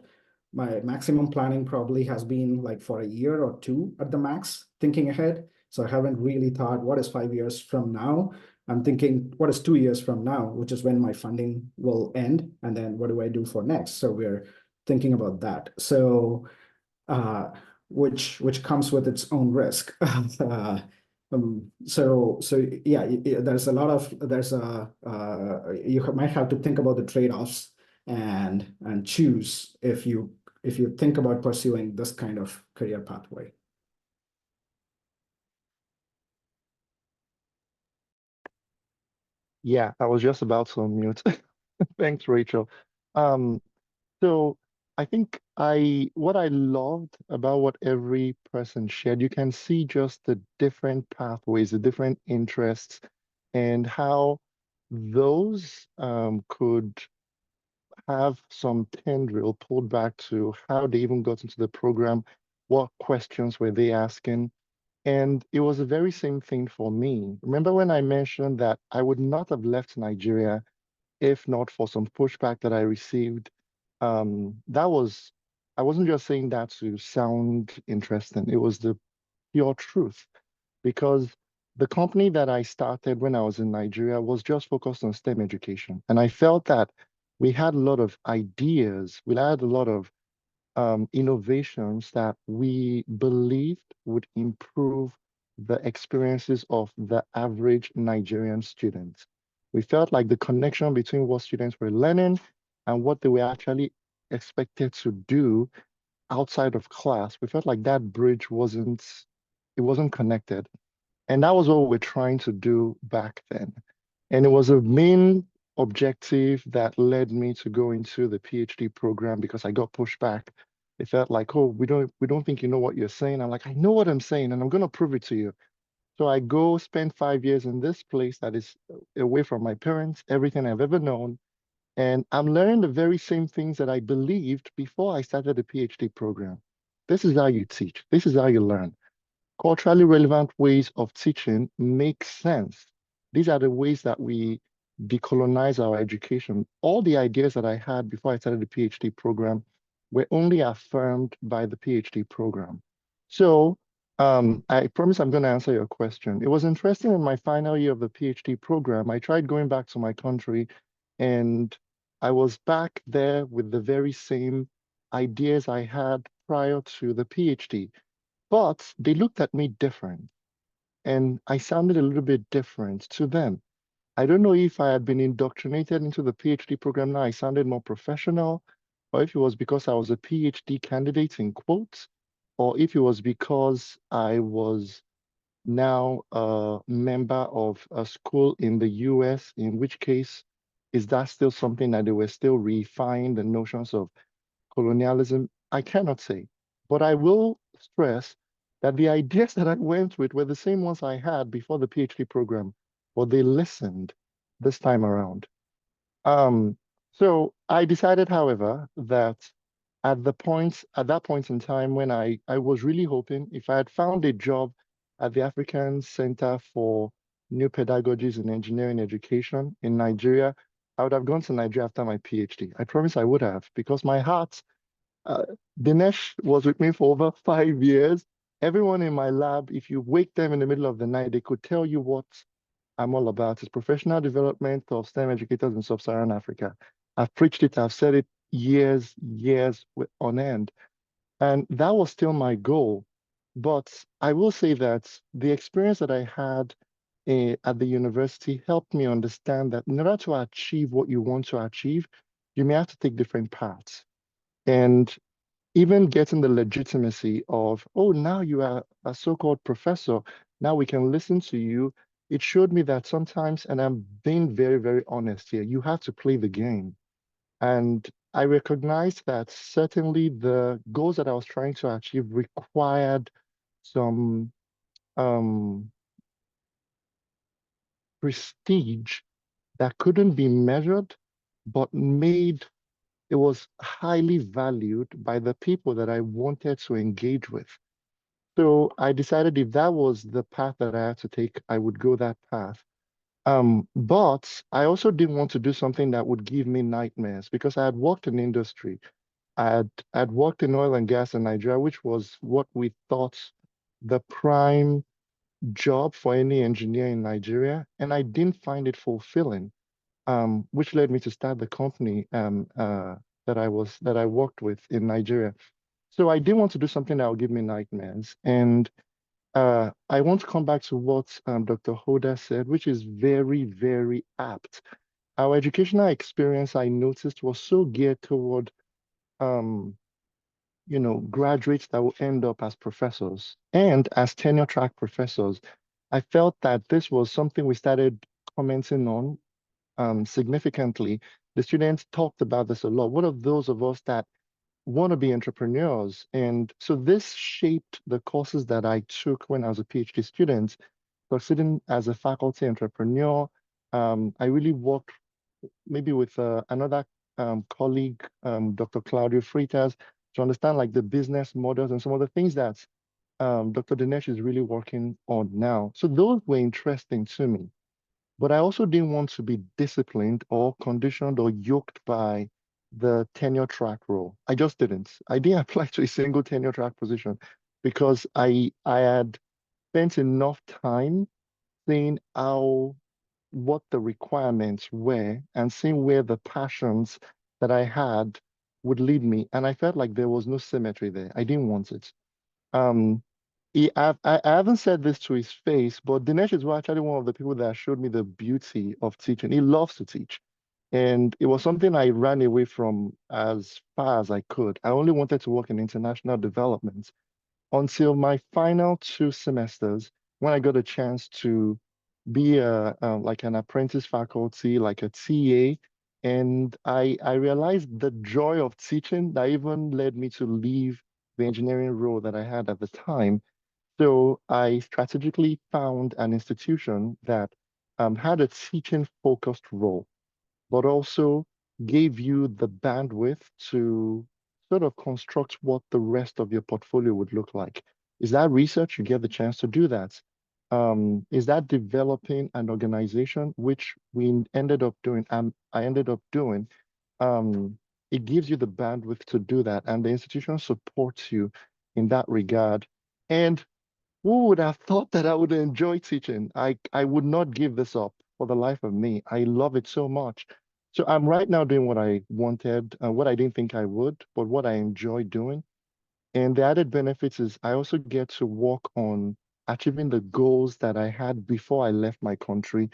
My maximum planning probably has been for a year or 2 at the max, thinking ahead. So I haven't really thought, what is 5 years from now? I'm thinking, what is 2 years from now, which is when my funding will end, and then what do I do for next? So we're thinking about that. So which comes with its own risk. So yeah, there's you might have to think about the trade-offs and choose if you think about pursuing this kind of career pathway. Yeah, I was just about to unmute. Thanks, Rachel. So I think what I loved about what every person shared, you can see just the different pathways, the different interests, and how those could have some tendril pulled back to how they even got into the program, what questions were they asking. And it was the very same thing for me. Remember when I mentioned that I would not have left Nigeria if not for some pushback that I received? I wasn't just saying that to sound interesting. It was the pure truth, because the company that I started when I was in Nigeria was just focused on STEM education. And I felt that we had a lot of ideas, we had a lot of innovations that we believed would improve the experiences of the average Nigerian student. We felt like the connection between what students were learning and what they were actually expected to do outside of class, we felt like that bridge wasn't connected. And that was what we're trying to do back then. And it was a main objective that led me to go into the PhD program, because I got pushed back. It felt like, oh, we don't think you know what you're saying. I'm like, I know what I'm saying, and I'm going to prove it to you. So I go spend 5 years in this place that is away from my parents, everything I've ever known. And I'm learning the very same things that I believed before I started the PhD program. This is how you teach. This is how you learn. Culturally relevant ways of teaching make sense. These are the ways that we decolonize our education. All the ideas that I had before I started the PhD program were only affirmed by the PhD program. So I promise I'm going to answer your question. It was interesting in my final year of the PhD program. I tried going back to my country, and I was back there with the very same ideas I had prior to the PhD. But they looked at me different, and I sounded a little bit different to them. I don't know if I had been indoctrinated into the PhD program now, I sounded more professional, or if it was because I was a PhD candidate in quotes, or if it was because I was now a member of a school in the US, in which case, is that still something that they were still refining the notions of colonialism? I cannot say, but I will stress that the ideas that I went with were the same ones I had before the PhD program, but they listened this time around. So I decided, however, that at that point in time when I was really hoping if I had found a job at the African Center for New Pedagogies in Engineering Education in Nigeria, I would have gone to Nigeria after my PhD. I promise I would have, because my heart, Dhinesh was with me for over 5 years. Everyone in my lab, if you wake them in the middle of the night, they could tell you what I'm all about. Is professional development of STEM educators in sub-Saharan Africa. I've preached it, I've said it years on end. And that was still my goal. But I will say that the experience that I had at the university helped me understand that in order to achieve what you want to achieve, you may have to take different paths. And even getting the legitimacy of, oh, now you are a so-called professor, now we can listen to you. It showed me that sometimes, and I'm being very, very honest here, you have to play the game. And I recognized that certainly the goals that I was trying to achieve required some prestige that couldn't be measured, but it was highly valued by the people that I wanted to engage with. So I decided if that was the path that I had to take, I would go that path. But I also didn't want to do something that would give me nightmares, because I had worked in industry. I'd worked in oil and gas in Nigeria, which was what we thought the prime job for any engineer in Nigeria, and I didn't find it fulfilling, which led me to start the company that I worked with in Nigeria. So I didn't want to do something that would give me nightmares. And I want to come back to what Dr. Hoda said, which is very, very apt. Our educational experience, I noticed, was so geared toward graduates that will end up as professors and as tenure track professors. I felt that this was something we started commenting on significantly. The students talked about this a lot. What of those of us that want to be entrepreneurs? And so this shaped the courses that I took when I was a PhD student. Proceeding as a faculty entrepreneur, I really worked maybe with another colleague, Dr. Claudio Freitas, to understand like the business models and some of the things that Dr. Dhinesh is really working on now. So those were interesting to me. But I also didn't want to be disciplined or conditioned or yoked by the tenure track role. I just didn't. I didn't apply to a single tenure track position because I had spent enough time seeing what the requirements were and seeing where the passions that I had would lead me. And I felt like there was no symmetry there. I didn't want it. I haven't said this to his face, but Dhinesh is actually one of the people that showed me the beauty of teaching. He loves to teach. And it was something I ran away from as far as I could. I only wanted to work in international development until my final 2 semesters, when I got a chance to be like an apprentice faculty, like a TA. And I realized the joy of teaching that even led me to leave the engineering role that I had at the time. So I strategically found an institution that had a teaching focused role, but also gave you the bandwidth to sort of construct what the rest of your portfolio would look like. Is that research? You get the chance to do that. Is that developing an organization, which we ended up doing, I ended up doing. It gives you the bandwidth to do that, and the institution supports you in that regard. And who would have thought that I would enjoy teaching? I would not give this up for the life of me. I love it so much. So I'm right now doing what I wanted, what I didn't think I would, but what I enjoy doing. And the added benefits is I also get to work on achieving the goals that I had before I left my country,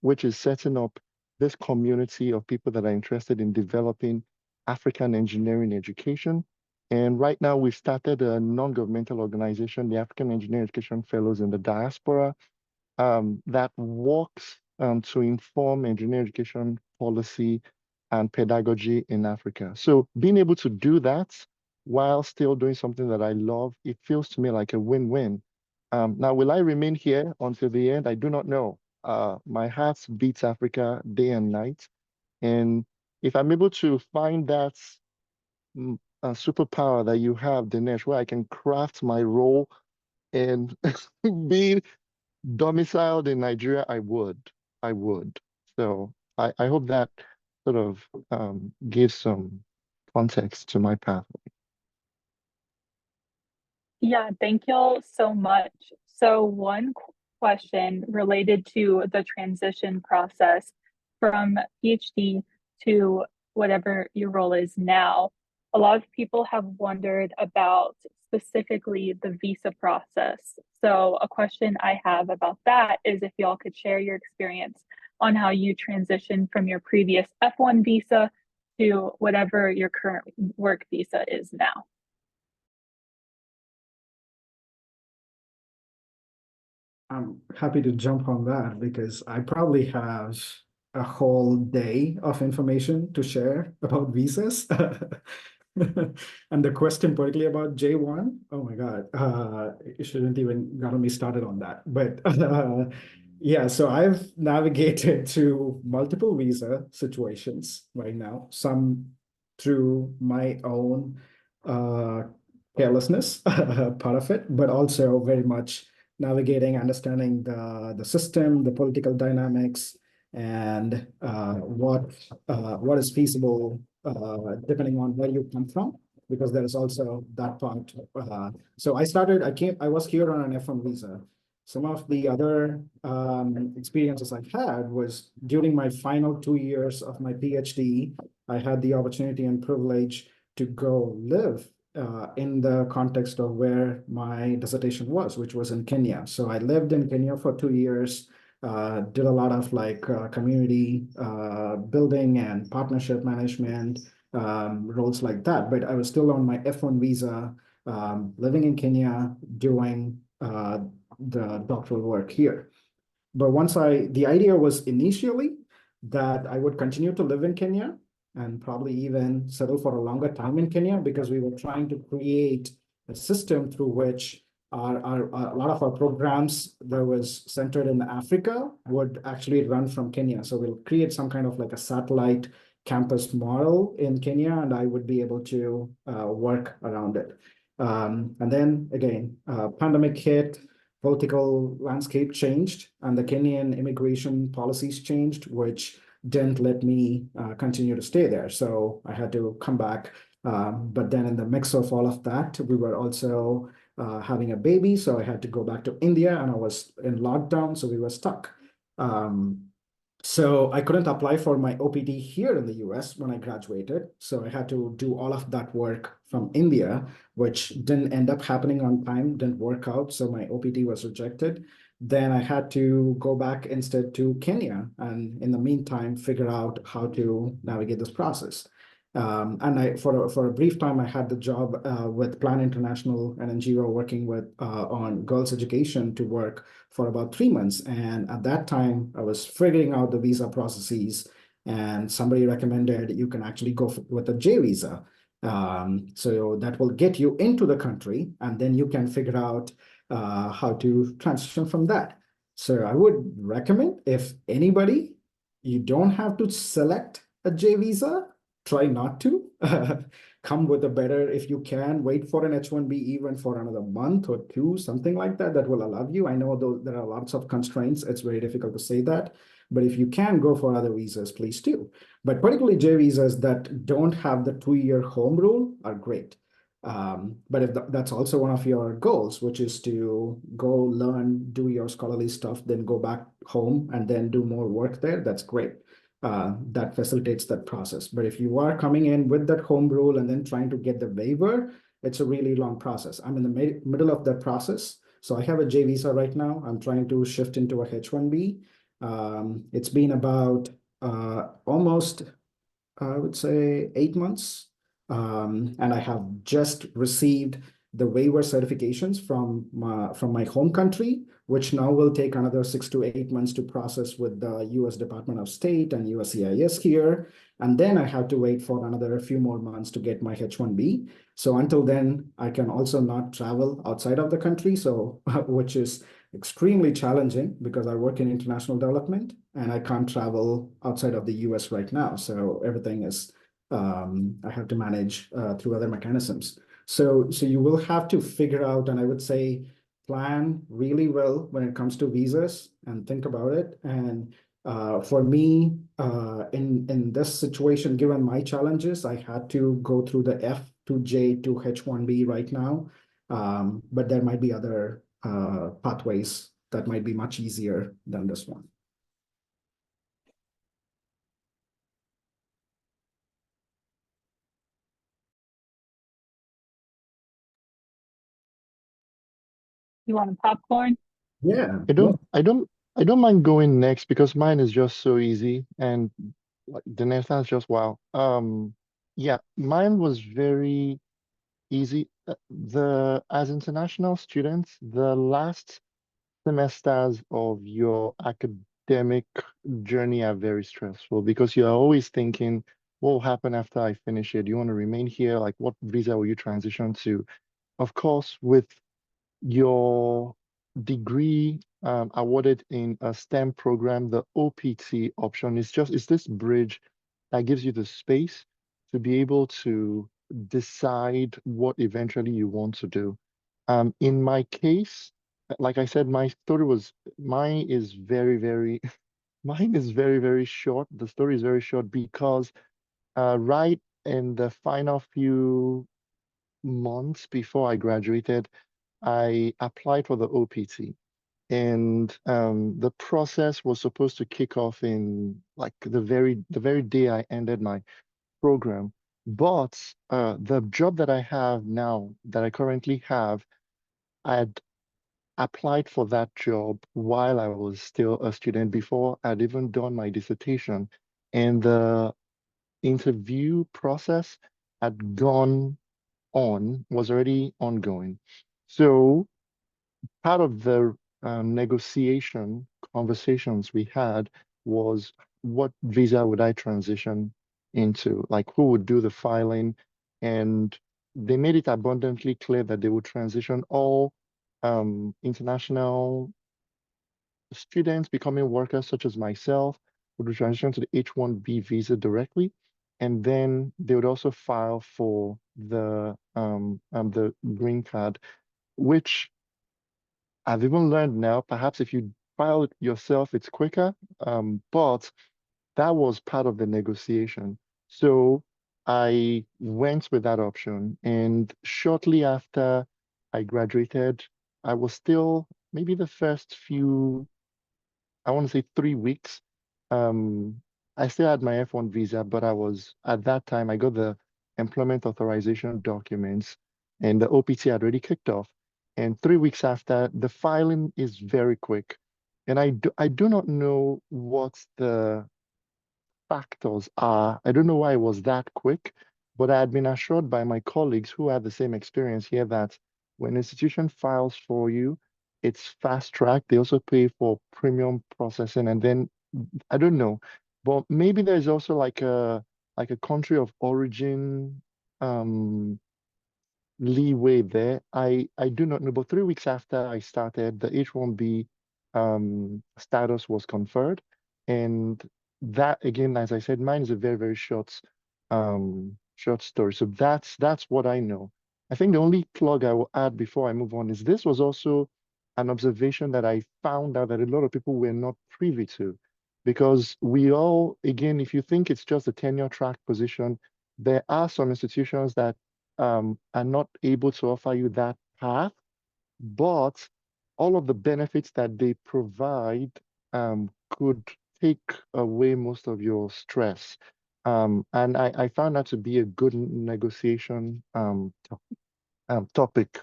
which is setting up this community of people that are interested in developing African engineering education. And right now we've started a non-governmental organization, the African Engineering Education Fellows in the Diaspora, that works to inform engineering education policy and pedagogy in Africa. So being able to do that while still doing something that I love, it feels to me like a win-win. Now, will I remain here until the end? I do not know. My heart beats Africa day and night. And if I'm able to find that superpower that you have, Dhinesh, where I can craft my role and be domiciled in Nigeria, I would. So I hope that sort of gives some context to my pathway. Yeah, thank y'all so much. So one question related to the transition process from PhD to whatever your role is now. A lot of people have wondered about specifically the visa process. So a question I have about that is if y'all could share your experience on how you transitioned from your previous F1 visa to whatever your current work visa is now. I'm happy to jump on that because I probably have a whole day of information to share about visas. And the question particularly about J1, oh my God, you shouldn't even gotten me started on that. But yeah, so I've navigated through multiple visa situations right now, some through my own carelessness, part of it, but also very much navigating, understanding the system, the political dynamics, and what is feasible depending on where you come from, because there is also that part. So I was here on an F1 visa. Some of the other experiences I've had was during my final 2 years of my PhD, I had the opportunity and privilege to go live in the context of where my dissertation was, which was in Kenya. So I lived in Kenya for 2 years, did a lot of community building and partnership management roles like that. But I was still on my F1 visa, living in Kenya, doing the doctoral work here. But the idea was initially that I would continue to live in Kenya and probably even settle for a longer time in Kenya, because we were trying to create a system through which a lot of our programs that was centered in Africa would actually run from Kenya. So we'll create some kind of a satellite campus model in Kenya, and I would be able to work around it. And then again, pandemic hit, political landscape changed, and the Kenyan immigration policies changed, which didn't let me continue to stay there. So I had to come back. But then in the mix of all of that, we were also having a baby. So I had to go back to India, and I was in lockdown. So we were stuck. So I couldn't apply for my OPT here in the US when I graduated. So I had to do all of that work from India, which didn't end up happening on time, didn't work out. So my OPT was rejected. Then I had to go back instead to Kenya, and in the meantime, figure out how to navigate this process. And for a brief time, I had the job with Plan International and NGO working with on girls' education to work for about 3 months. And at that time, I was figuring out the visa processes, and somebody recommended you can actually go with a J visa. So that will get you into the country, and then you can figure out how to transition from that. So I would recommend, if anybody, you don't have to select a J visa, try not to, come with a better, if you can, wait for an H-1B even for another month or two, something like that, that will allow you. I know though there are lots of constraints. It's very difficult to say that. But if you can go for other visas, please do. But particularly J visas that don't have the 2-year home rule are great. But if that's also one of your goals, which is to go learn, do your scholarly stuff, then go back home and then do more work there, that's great. That facilitates that process. But if you are coming in with that home rule and then trying to get the waiver, it's a really long process. I'm in the middle of that process. So I have a J visa right now. I'm trying to shift into a H-1B. It's been about almost, I would say, 8 months. And I have just received the waiver certifications from my home country, which now will take another 6 to 8 months to process with the US Department of State and USCIS here. And then I have to wait for another few more months to get my H-1B. So until then, I can also not travel outside of the country, so which is extremely challenging because I work in international development and I can't travel outside of the US right now. So everything is, I have to manage through other mechanisms. So you will have to figure out, and I would say plan really well when it comes to visas and think about it. And for me, in this situation, given my challenges, I had to go through the F to J to H-1B right now. But there might be other pathways that might be much easier than this one. You want a popcorn? Yeah. I don't mind going next because mine is just so easy and like the next one's just wow. Yeah, mine was very easy. As international students, the last semesters of your academic journey are very stressful because you're always thinking, what will happen after I finish it? Do you want to remain here? Like, what visa will you transition to? Of course, with your degree awarded in a STEM program, the OPT option is this bridge that gives you the space to be able to decide what eventually you want to do. In my case, like I said, mine is very, very, mine is very, very short. The story is very short because right in the final few months before I graduated, I applied for the OPT, and the process was supposed to kick off in like the very day I ended my program. But the job that I have now, that I currently have, I had applied for that job while I was still a student before I'd even done my dissertation, and the interview process had was already ongoing. So part of the negotiation conversations we had was what visa would I transition into? Like who would do the filing? And they made it abundantly clear that they would transition all international students becoming workers such as myself would transition to the H-1B visa directly. And then they would also file for the green card, which I've even learned now, perhaps if you file it yourself, it's quicker. But that was part of the negotiation. So I went with that option. And shortly after I graduated, I was still maybe the first few, I want to say 3 weeks. I still had my F1 visa, but at that time, I got the employment authorization documents and the OPT had already kicked off. And 3 weeks after, the filing is very quick. And I do not know what the factors are. I don't know why it was that quick, but I had been assured by my colleagues who had the same experience here that when an institution files for you, it's fast track. They also pay for premium processing, and then I don't know, but maybe there's also like a country of origin leeway there. I do not know, but 3 weeks after I started, the H-1B status was conferred, and that again, as I said, mine is a very, very short short stories. So that's what I know. I think the only plug I will add before I move on is this was also an observation that I found out that a lot of people were not privy to, because we all, again, if you think it's just a tenure track position, there are some institutions that are not able to offer you that path, but all of the benefits that they provide could take away most of your stress. And I found that to be a good negotiation topic.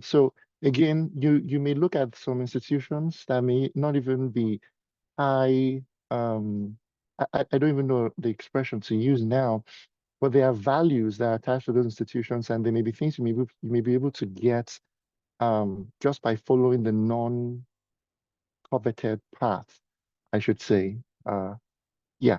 So again, you may look at some institutions that may not even be high. I don't even know the expression to use now, but there are values that are attached to those institutions, and there may be things you may be able to get just by following the non-coveted path, I should say. Yeah.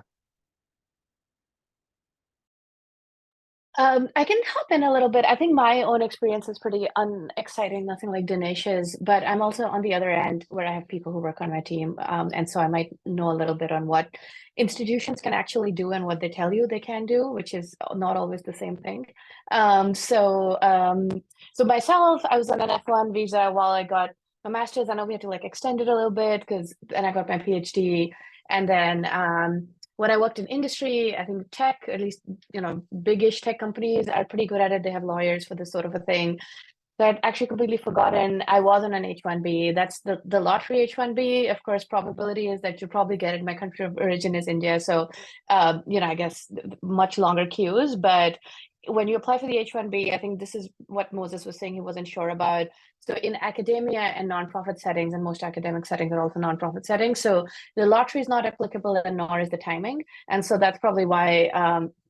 I can hop in a little bit. I think my own experience is pretty unexciting, nothing like Dinesh's, but I'm also on the other end where I have people who work on my team. And so I might know a little bit on what institutions can actually do and what they tell you they can do, which is not always the same thing. So myself, I was on an F1 visa while I got my master's. I know we had to like extend it a little bit because then I got my PhD. And then when I worked in industry, I think tech, at least, big-ish tech companies are pretty good at it. They have lawyers for this sort of a thing. So I'd actually completely forgotten I was on an H-1B. That's the lottery H-1B. Of course, probability is that you probably get it. My country of origin is India. So, I guess much longer queues. But when you apply for the H-1B, I think this is what Moses was saying he wasn't sure about. So in academia and nonprofit settings, and most academic settings are also nonprofit settings, so the lottery is not applicable, and nor is the timing. And so that's probably why,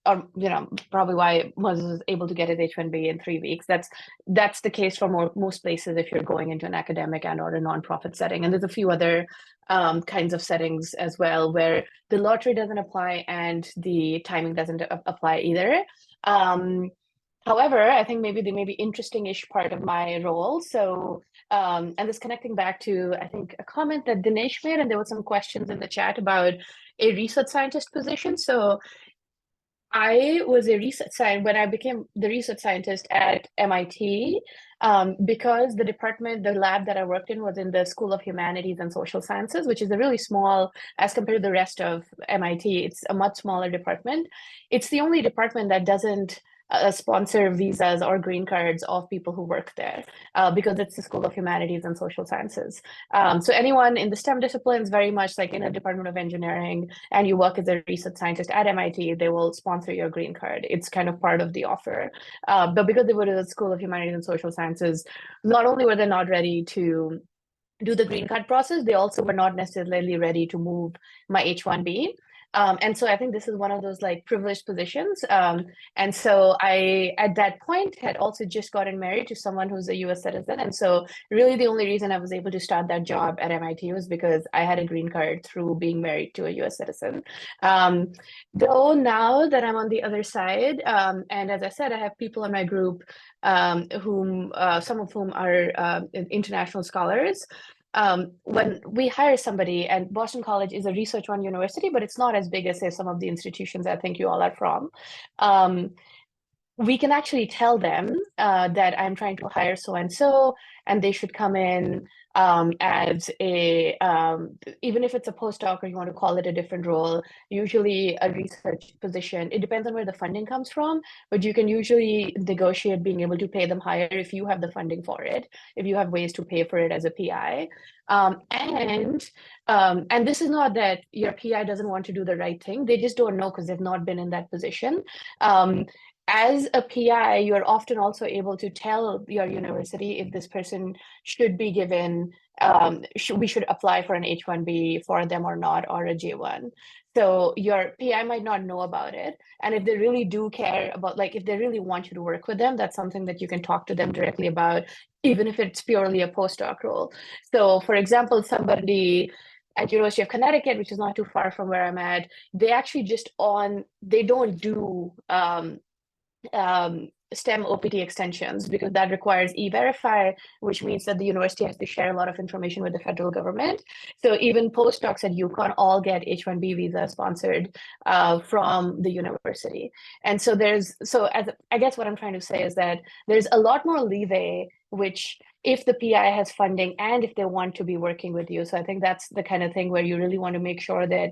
probably why Moses was able to get his H-1B in 3 weeks. That's the case for most places if you're going into an academic and or a nonprofit setting. And there's a few other kinds of settings as well where the lottery doesn't apply and the timing doesn't apply either. However, I think maybe the interesting-ish part of my role. So, and this connecting back to, I think, a comment that Dhinesh made, and there were some questions in the chat about a research scientist position. So I was a research scientist when I became the research scientist at MIT, because the lab that I worked in was in the School of Humanities and Social Sciences, which is a really small, as compared to the rest of MIT, it's a much smaller department. It's the only department that doesn't sponsor visas or green cards of people who work there, because it's the School of Humanities and Social Sciences. So anyone in the STEM disciplines, very much like in a Department of Engineering, and you work as a research scientist at MIT, they will sponsor your green card. It's kind of part of the offer. But because they were to the School of Humanities and Social Sciences, not only were they not ready to do the green card process, they also were not necessarily ready to move my H-1B. And so I think this is one of those like privileged positions. And so I, at that point, had also just gotten married to someone who's a US citizen. And so really the only reason I was able to start that job at MIT was because I had a green card through being married to a US citizen. Though now that I'm on the other side, and as I said, I have people in my group some of whom are international scholars. When we hire somebody, and Boston College is a research-run university, but it's not as big as, say, some of the institutions I think you all are from. We can actually tell them that I'm trying to hire so-and-so, and they should come in as a, even if it's a postdoc or you want to call it a different role, usually a research position. It depends on where the funding comes from, but you can usually negotiate being able to pay them higher if you have the funding for it, if you have ways to pay for it as a PI. And this is not that your PI doesn't want to do the right thing. They just don't know because they've not been in that position. As a PI, you're often also able to tell your university if this person should be given, we should apply for an H-1B for them or not, or a J-1. So your PI might not know about it. And if they really do care about, like, if they really want you to work with them, that's something that you can talk to them directly about, even if it's purely a postdoc role. So for example, somebody at University of Connecticut, which is not too far from where I'm at, they actually they don't do STEM OPT extensions, because that requires E-Verify, which means that the university has to share a lot of information with the federal government. So even postdocs at UConn all get H-1B visa sponsored from the university. And so I guess what I'm trying to say is that there's a lot more leeway, which if the PI has funding and if they want to be working with you. So I think that's the kind of thing where you really want to make sure that,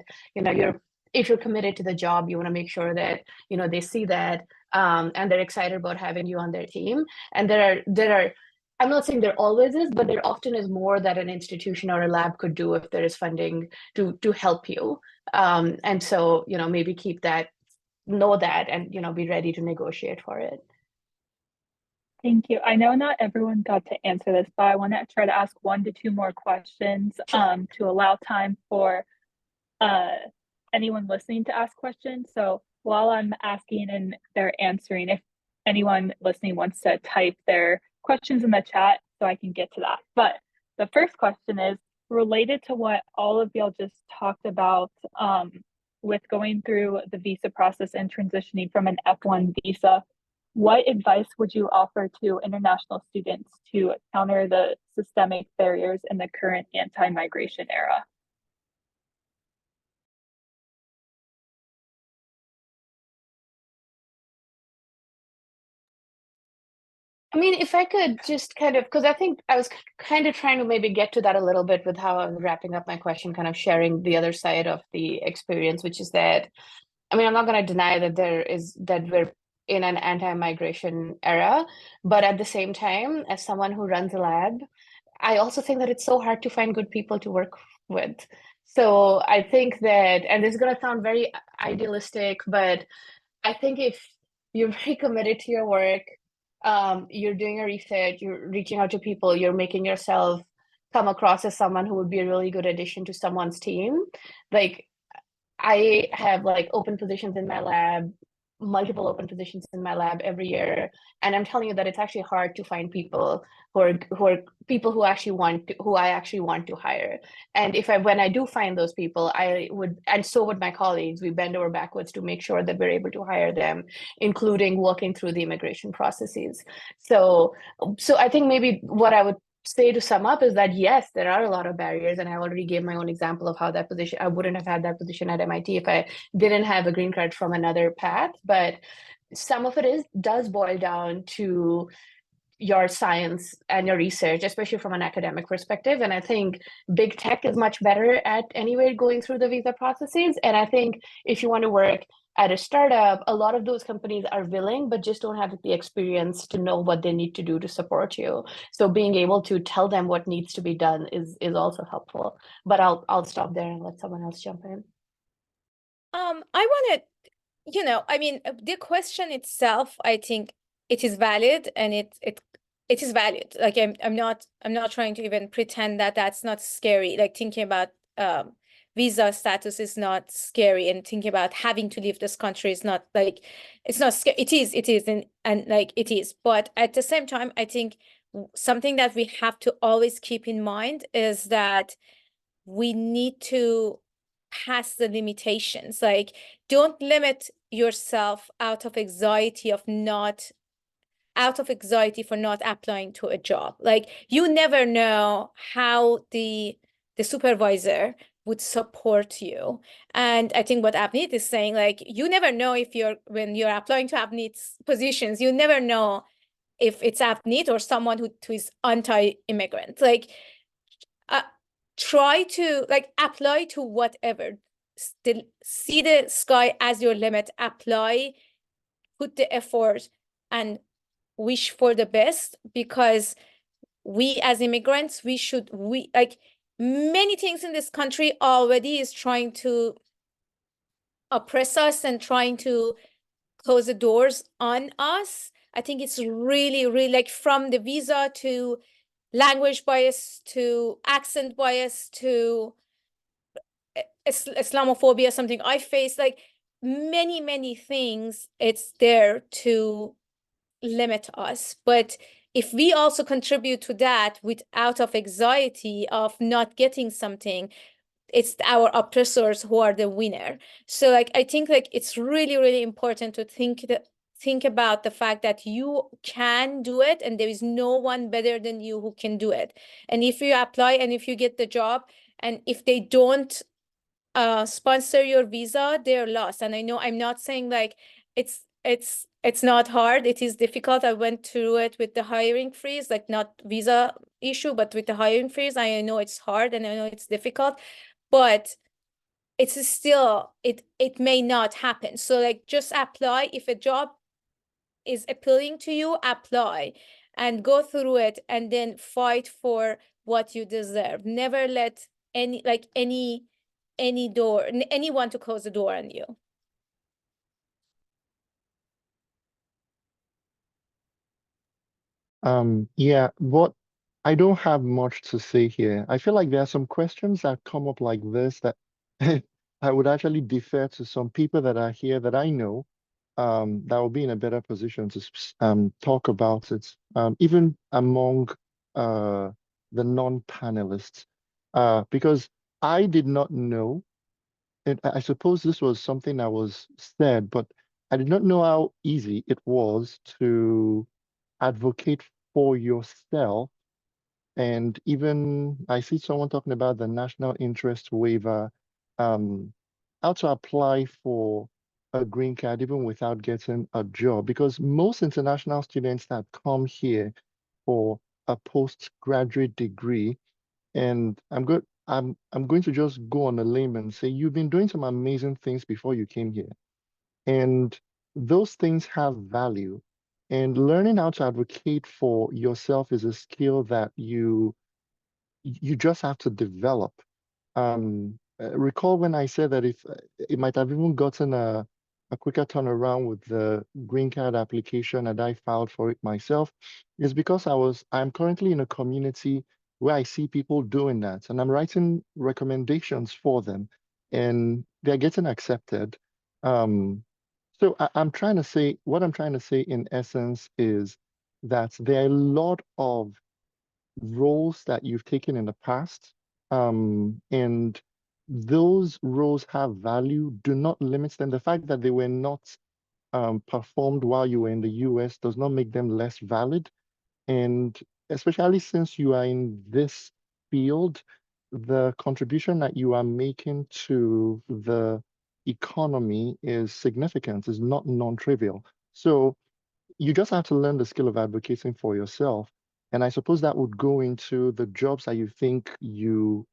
if you're committed to the job, you want to make sure that, they see that and they're excited about having you on their team. And there are, I'm not saying there always is, but there often is more that an institution or a lab could do if there is funding to help you. And so, maybe keep that, know that, and, be ready to negotiate for it. Thank you. I know not everyone got to answer this, but I want to try to ask 1 to 2 more questions to allow time for anyone listening to ask questions. So while I'm asking and they're answering, if anyone listening wants to type their questions in the chat so I can get to that. But the first question is related to what all of y'all just talked about with going through the visa process and transitioning from an F1 visa. What advice would you offer to international students to counter the systemic barriers in the current anti-migration era? I mean, if I could just kind of, because I think I was kind of trying to maybe get to that a little bit with how I'm wrapping up my question, kind of sharing the other side of the experience, which is that, I mean, I'm not going to deny that we're in an anti-migration era, but at the same time, as someone who runs a lab, I also think that it's so hard to find good people to work with. So I think that, and this is going to sound very idealistic, but I think if you're very committed to your work, you're doing your research, you're reaching out to people, you're making yourself come across as someone who would be a really good addition to someone's team. Like, I have open positions in my lab, multiple open positions in my lab every year, and I'm telling you that it's actually hard to find people who are people who I actually want to hire. And when I do find those people, and so would my colleagues, we bend over backwards to make sure that we're able to hire them, including working through the immigration processes. So I think maybe what I would say to sum up is that yes, there are a lot of barriers, and I already gave my own example of how that position, I wouldn't have had that position at MIT if I didn't have a green card from another path. But some of it does boil down to your science and your research, especially from an academic perspective. And I think big tech is much better at anyway going through the visa processes. And I think if you want to work at a startup, a lot of those companies are willing, but just don't have the experience to know what they need to do to support you. So being able to tell them what needs to be done is also helpful. But I'll stop there and let someone else jump in. I want to, I mean, the question itself, I think it is valid, and it is valid. Like I'm not trying to even pretend that that's not scary. Like thinking about visa status is not scary, and thinking about having to leave this country is not it's not scary. It is, and it is. But at the same time, I think something that we have to always keep in mind is that we need to pass the limitations. Like, don't limit yourself out of anxiety for not applying to a job. Like, you never know how the supervisor would support you. And I think what Avneet is saying, you never know when you're applying to Avneet's positions, you never know if it's Avneet or someone who is anti-immigrant. Try to apply to whatever. Still see the sky as your limit, apply, put the effort, and wish for the best, because we as immigrants, many things in this country already is trying to oppress us and trying to close the doors on us. I think it's really, really from the visa to language bias to accent bias to Islamophobia, something I face, many things, it's there to limit us. But if we also contribute to that out of anxiety of not getting something, it's our oppressors who are the winner. So I think it's really, really important to think think about the fact that you can do it and there is no one better than you who can do it. And if you apply and if you get the job, and if they don't sponsor your visa, they're lost. And I know I'm not saying like it's not hard. It is difficult. I went through it with the hiring freeze, like not visa issue, but with the hiring freeze. I know it's hard and I know it's difficult, but it's still, it may not happen. So like just apply. If a job is appealing to you, apply and go through it and then fight for what you deserve. Never let anyone to close the door on you. Yeah, I don't have much to say here. I feel like there are some questions that come up like this that I would actually defer to some people that are here that I know that will be in a better position to talk about it, even among the non-panelists, because I did not know, and I suppose this was something that was said, but I did not know how easy it was to advocate for yourself. And even I see someone talking about the national interest waiver, how to apply for a green card even without getting a job, because most international students that come here for a postgraduate degree, and I'm going to just go on a limb and say you've been doing some amazing things before you came here. And those things have value. And learning how to advocate for yourself is a skill that you just have to develop. Recall when I said that if it might have even gotten a quicker turnaround with the green card application that I filed for it myself, is because I'm currently in a community where I see people doing that, and I'm writing recommendations for them, and they're getting accepted. So I'm trying to say, what I'm trying to say in essence is that there are a lot of roles that you've taken in the past, and those roles have value. Do not limit them. The fact that they were not performed while you were in the US does not make them less valid. And especially since you are in this field, the contribution that you are making to the economy is significant, is not non-trivial. So you just have to learn the skill of advocating for yourself. And I suppose that would go into the jobs that you think you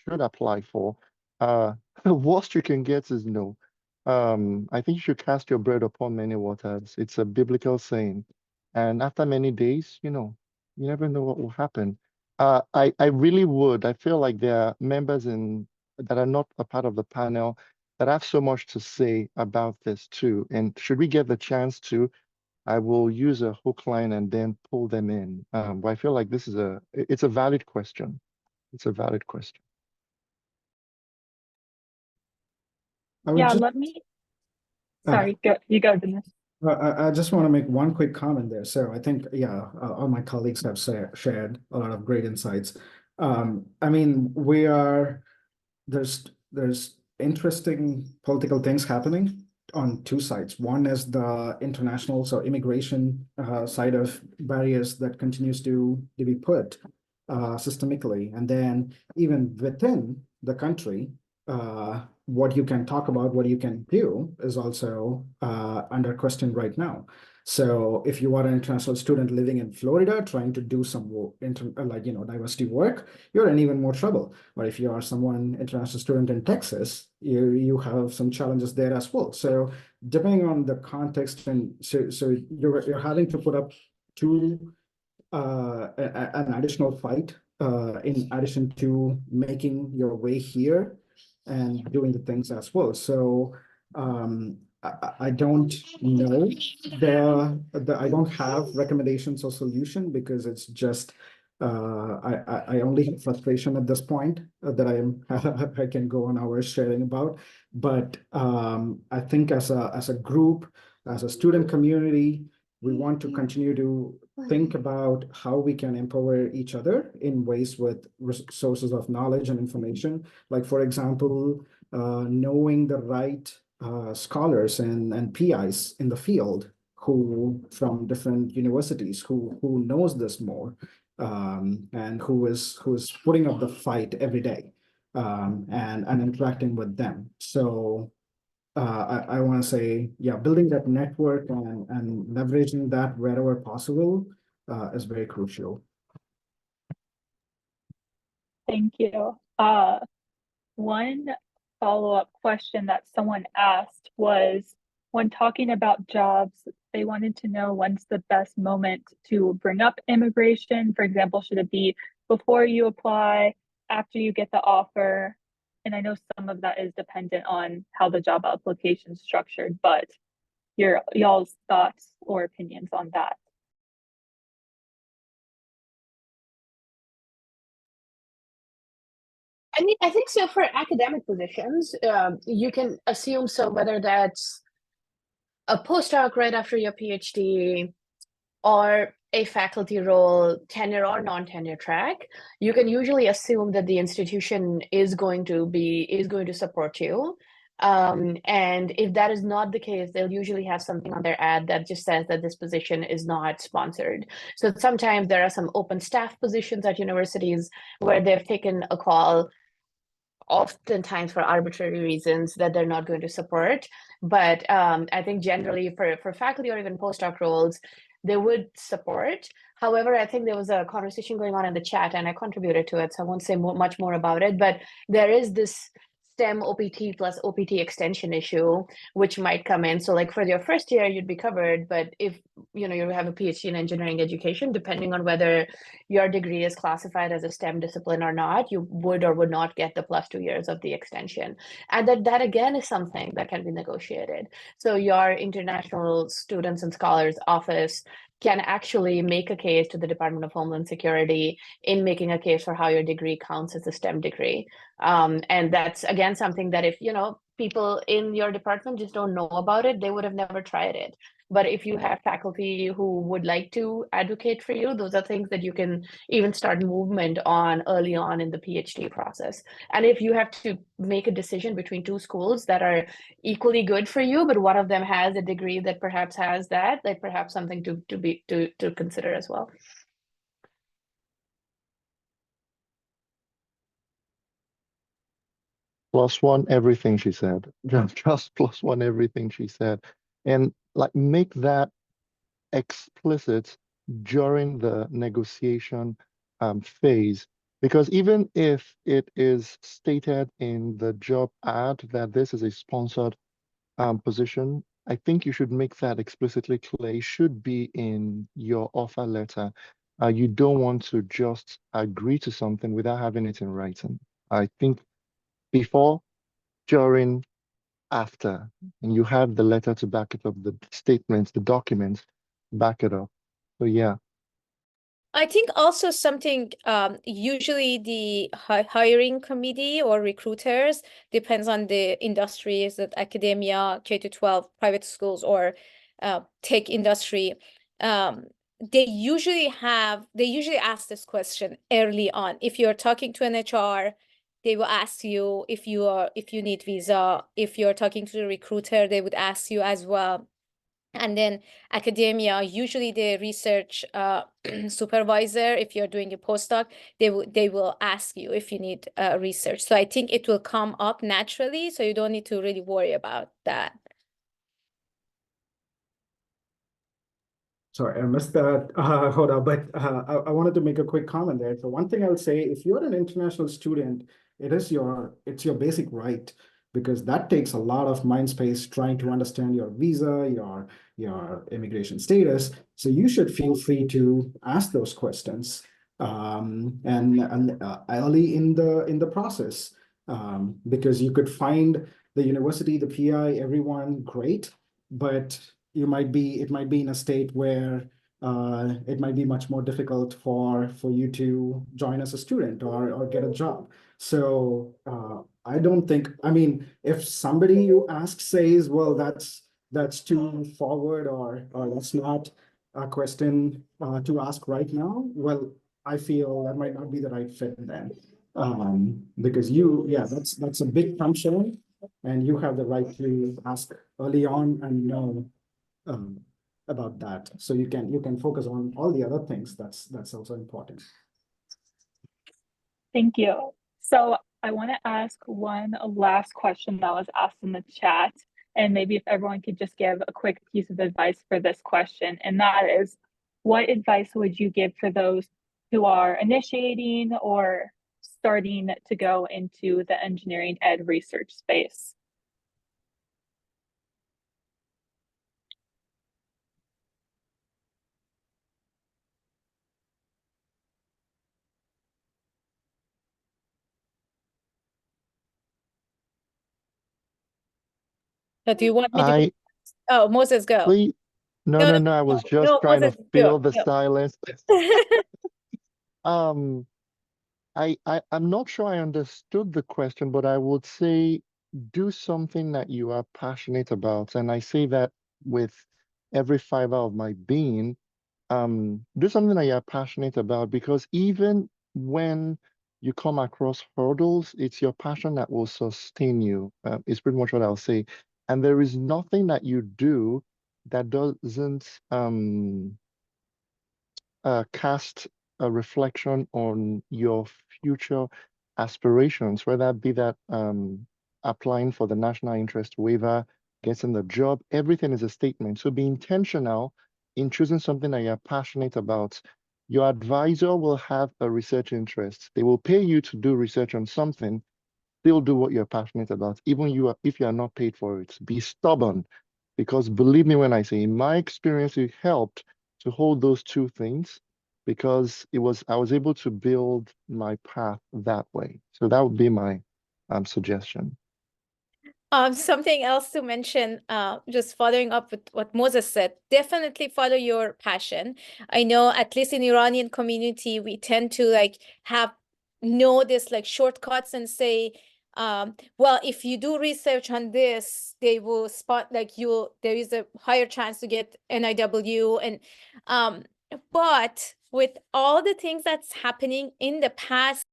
should apply for. The worst you can get is no. I think you should cast your bread upon many waters. It's a biblical saying. And after many days, you never know what will happen. I really would. I feel like there are members that are not a part of the panel that have so much to say about this too. And should we get the chance to, I will use a hook line and then pull them in. But I feel like it's a valid question. It's a valid question. Let me, sorry, you go, Dhinesh. I just want to make one quick comment there. So I think, all my colleagues have shared a lot of great insights. I mean, there's interesting political things happening on two sides. One is the international, so immigration side of barriers that continues to be put systemically. And then even within the country, what you can talk about, what you can do is also under question right now. So if you are an international student living in Florida trying to do some diversity work, you're in even more trouble. Or if you are international student in Texas, you have some challenges there as well. So depending on the context, and so you're having to put up an additional fight in addition to making your way here and doing the things as well. So I don't know I don't have recommendations or solution, because it's just I only have frustration at this point that I can go on hours sharing about. But I think as a group, as a student community, we want to continue to think about how we can empower each other in ways with sources of knowledge and information. Like, for example, knowing the right scholars and PIs in the field who from different universities who knows this more, and who is putting up the fight every day, and interacting with them. So I want to say, yeah, building that network and leveraging that wherever possible is very crucial. Thank you. One follow-up question that someone asked was, when talking about jobs, they wanted to know when's the best moment to bring up immigration. For example, should it be before you apply, after you get the offer? And I know some of that is dependent on how the job application is structured, but y'all's thoughts or opinions on that. I mean, I think so for academic positions, you can assume so, whether that's a postdoc right after your PhD or a faculty role, tenure or non-tenure track, you can usually assume that the institution is going to support you. And if that is not the case, they'll usually have something on their ad that just says that this position is not sponsored. So sometimes there are some open staff positions at universities where they've taken a call, oftentimes for arbitrary reasons, that they're not going to support. But I think generally for faculty or even postdoc roles, they would support. However, I think there was a conversation going on in the chat and I contributed to it, so I won't say much more about it, but there is this STEM OPT plus OPT extension issue, which might come in. So like for your first year, you'd be covered, but if you have a PhD in engineering education, depending on whether your degree is classified as a STEM discipline or not, you would or would not get the +2 years of the extension. And that again is something that can be negotiated. So your International Students and Scholars Office can actually make a case to the Department of Homeland Security in making a case for how your degree counts as a STEM degree. And that's, again, something that if, people in your department just don't know about it, they would have never tried it. But if you have faculty who would like to advocate for you, those are things that you can even start movement on early on in the PhD process. And if you have to make a decision between two schools that are equally good for you, but one of them has a degree that perhaps has that, perhaps something to consider as well. +1 everything she said. Just +1 everything she said. And like make that explicit during the negotiation phase. Because even if it is stated in the job ad that this is a sponsored position, I think you should make that explicitly clear. It should be in your offer letter. You don't want to just agree to something without having it in writing. I think before, during, after, and you have the letter to back it up, the statements, the documents, back it up. So yeah. I think also something, usually the hiring committee or recruiters, depends on the industry, is that academia, K-12, private schools, or tech industry. They usually ask this question early on. If you're talking to an HR, they will ask you if you need visa. If you're talking to the recruiter, they would ask you as well. And then academia, usually the research supervisor, if you're doing a postdoc, they will ask you if you need research. So I think it will come up naturally, so you don't need to really worry about that. Sorry, I missed that, Hoda, but I wanted to make a quick comment there. So one thing I would say, if you're an international student, it's your basic right, because that takes a lot of mind space trying to understand your visa, your immigration status. So you should feel free to ask those questions and early in the process, because you could find the university, the PI, everyone great, but it might be in a state where it might be much more difficult for you to join as a student or get a job. So I don't think, I mean, if somebody you ask says, well, that's too forward or that's not a question to ask right now, well, I feel that might not be the right fit then. Because that's a big function and you have the right to ask early on and know about that. So you can focus on all the other things. That's also important. Thank you. So I want to ask one last question that was asked in the chat, and maybe if everyone could just give a quick piece of advice for this question, and that is, what advice would you give for those who are initiating or starting to go into the engineering ed research space? So do you want me to go? Oh, Moses, go. Please, no, I was just trying to fill the silence. I'm not sure I understood the question, but I would say do something that you are passionate about. And I say that with every fiber of my being. Do something that you're passionate about, because even when you come across hurdles, it's your passion that will sustain you. It's pretty much what I'll say. And there is nothing that you do that doesn't cast a reflection on your future aspirations, whether that be that applying for the national interest waiver, getting the job, everything is a statement. So be intentional in choosing something that you're passionate about. Your advisor will have a research interest. They will pay you to do research on something. Still do what you're passionate about, even if you are not paid for it. Be stubborn, because believe me when I say, in my experience, it helped to hold those two things, because I was able to build my path that way. So that would be my suggestion. Something else to mention, just following up with what Moses said, definitely follow your passion. I know at least in Iranian community, we tend to know this like shortcuts and say, well, if you do research on this, they will spot like there is a higher chance to get NIW. And but with all the things that's happening in the past,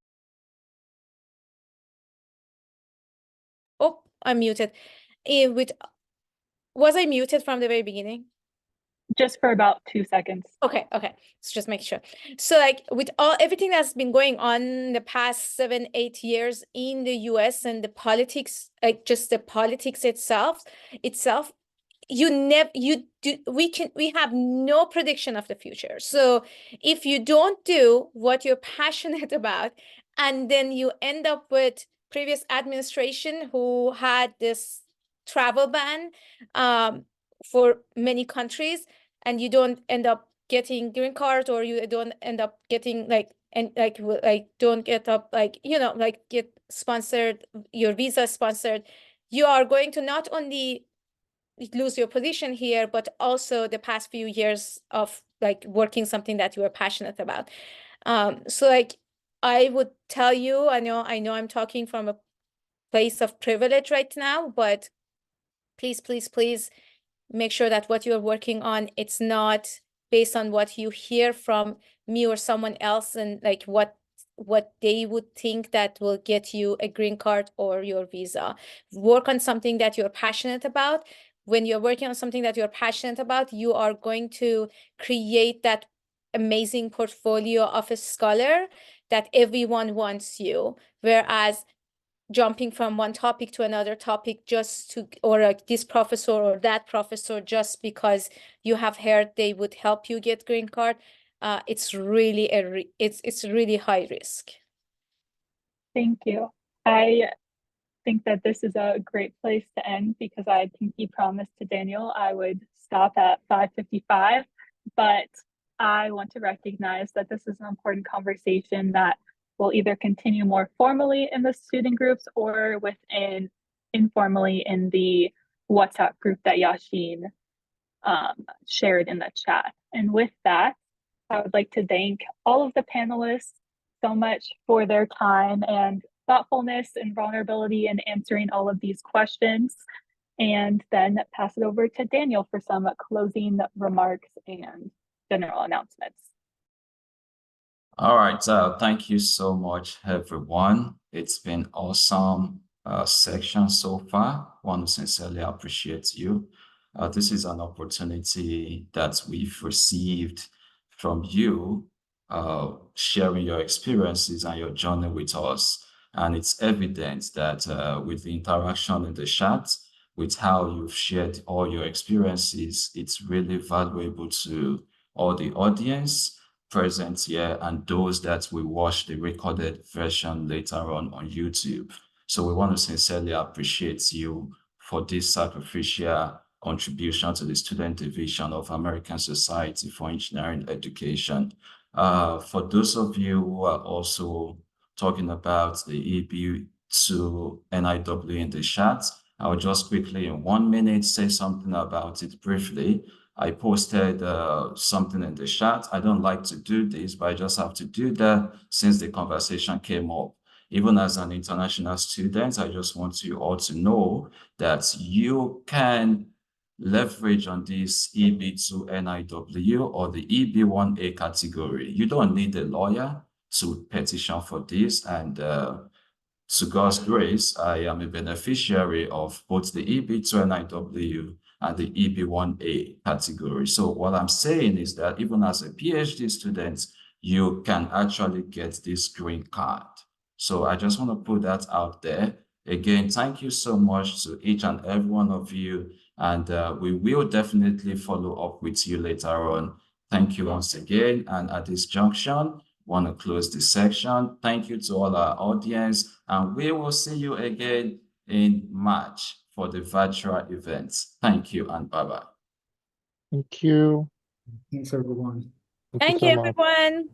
oh, I'm muted. Was I muted from the very beginning? Just for about 2 seconds. Okay. So just make sure. So like with everything that's been going on the past 7-8 years in the US and the politics, like just the politics itself, we have no prediction of the future. So if you don't do what you're passionate about, and then you end up with previous administration who had this travel ban for many countries, and you don't end up getting green card, or you don't end up getting don't get up get sponsored, your visa sponsored, you are going to not only lose your position here, but also the past few years of like working something that you are passionate about. So like I would tell you, I know I'm talking from a place of privilege right now, but please make sure that what you're working on, it's not based on what you hear from me or someone else, and like what they would think that will get you a green card or your visa. Work on something that you're passionate about. When you're working on something that you're passionate about, you are going to create that amazing portfolio of a scholar that everyone wants you. Whereas jumping from one topic to another topic or like this professor or that professor just because you have heard they would help you get green card, it's really it's really high risk. Thank you. I think that this is a great place to end, because I think he promised to Daniel I would stop at 5:55, but I want to recognize that this is an important conversation that will either continue more formally in the student groups or informally in the WhatsApp group that Yashin shared in the chat. And with that, I would like to thank all of the panelists so much for their time and thoughtfulness and vulnerability in answering all of these questions, and then pass it over to Daniel for some closing remarks and general announcements. All right, thank you so much, everyone. It's been awesome section so far. I want to sincerely appreciate you. This is an opportunity that we've received from you, sharing your experiences and your journey with us. And it's evident that with the interaction in the chat, with how you've shared all your experiences, it's really valuable to all the audience present here and those that will watch the recorded version later on YouTube. So we want to sincerely appreciate you for this sacrificial contribution to the student division of American Society for Engineering Education. For those of you who are also talking about the EB2 NIW in the chat, I'll just quickly in 1 minute say something about it briefly. I posted something in the chat. I don't like to do this, but I just have to do that since the conversation came up. Even as an international student, I just want you all to know that you can leverage on this EB2 NIW or the EB1A category. You don't need a lawyer to petition for this, and to God's grace, I am a beneficiary of both the EB2 NIW and the EB1A category. So what I'm saying is that even as a PhD student, you can actually get this green card. So I just want to put that out there. Again, thank you so much to each and every one of you. And we will definitely follow up with you later on. Thank you once again. And at this junction, want to close this section. Thank you to all our audience, and we will see you again in March for the virtual events. Thank you and bye-bye. Thank you. Thanks, everyone. Thank you, so much. everyone.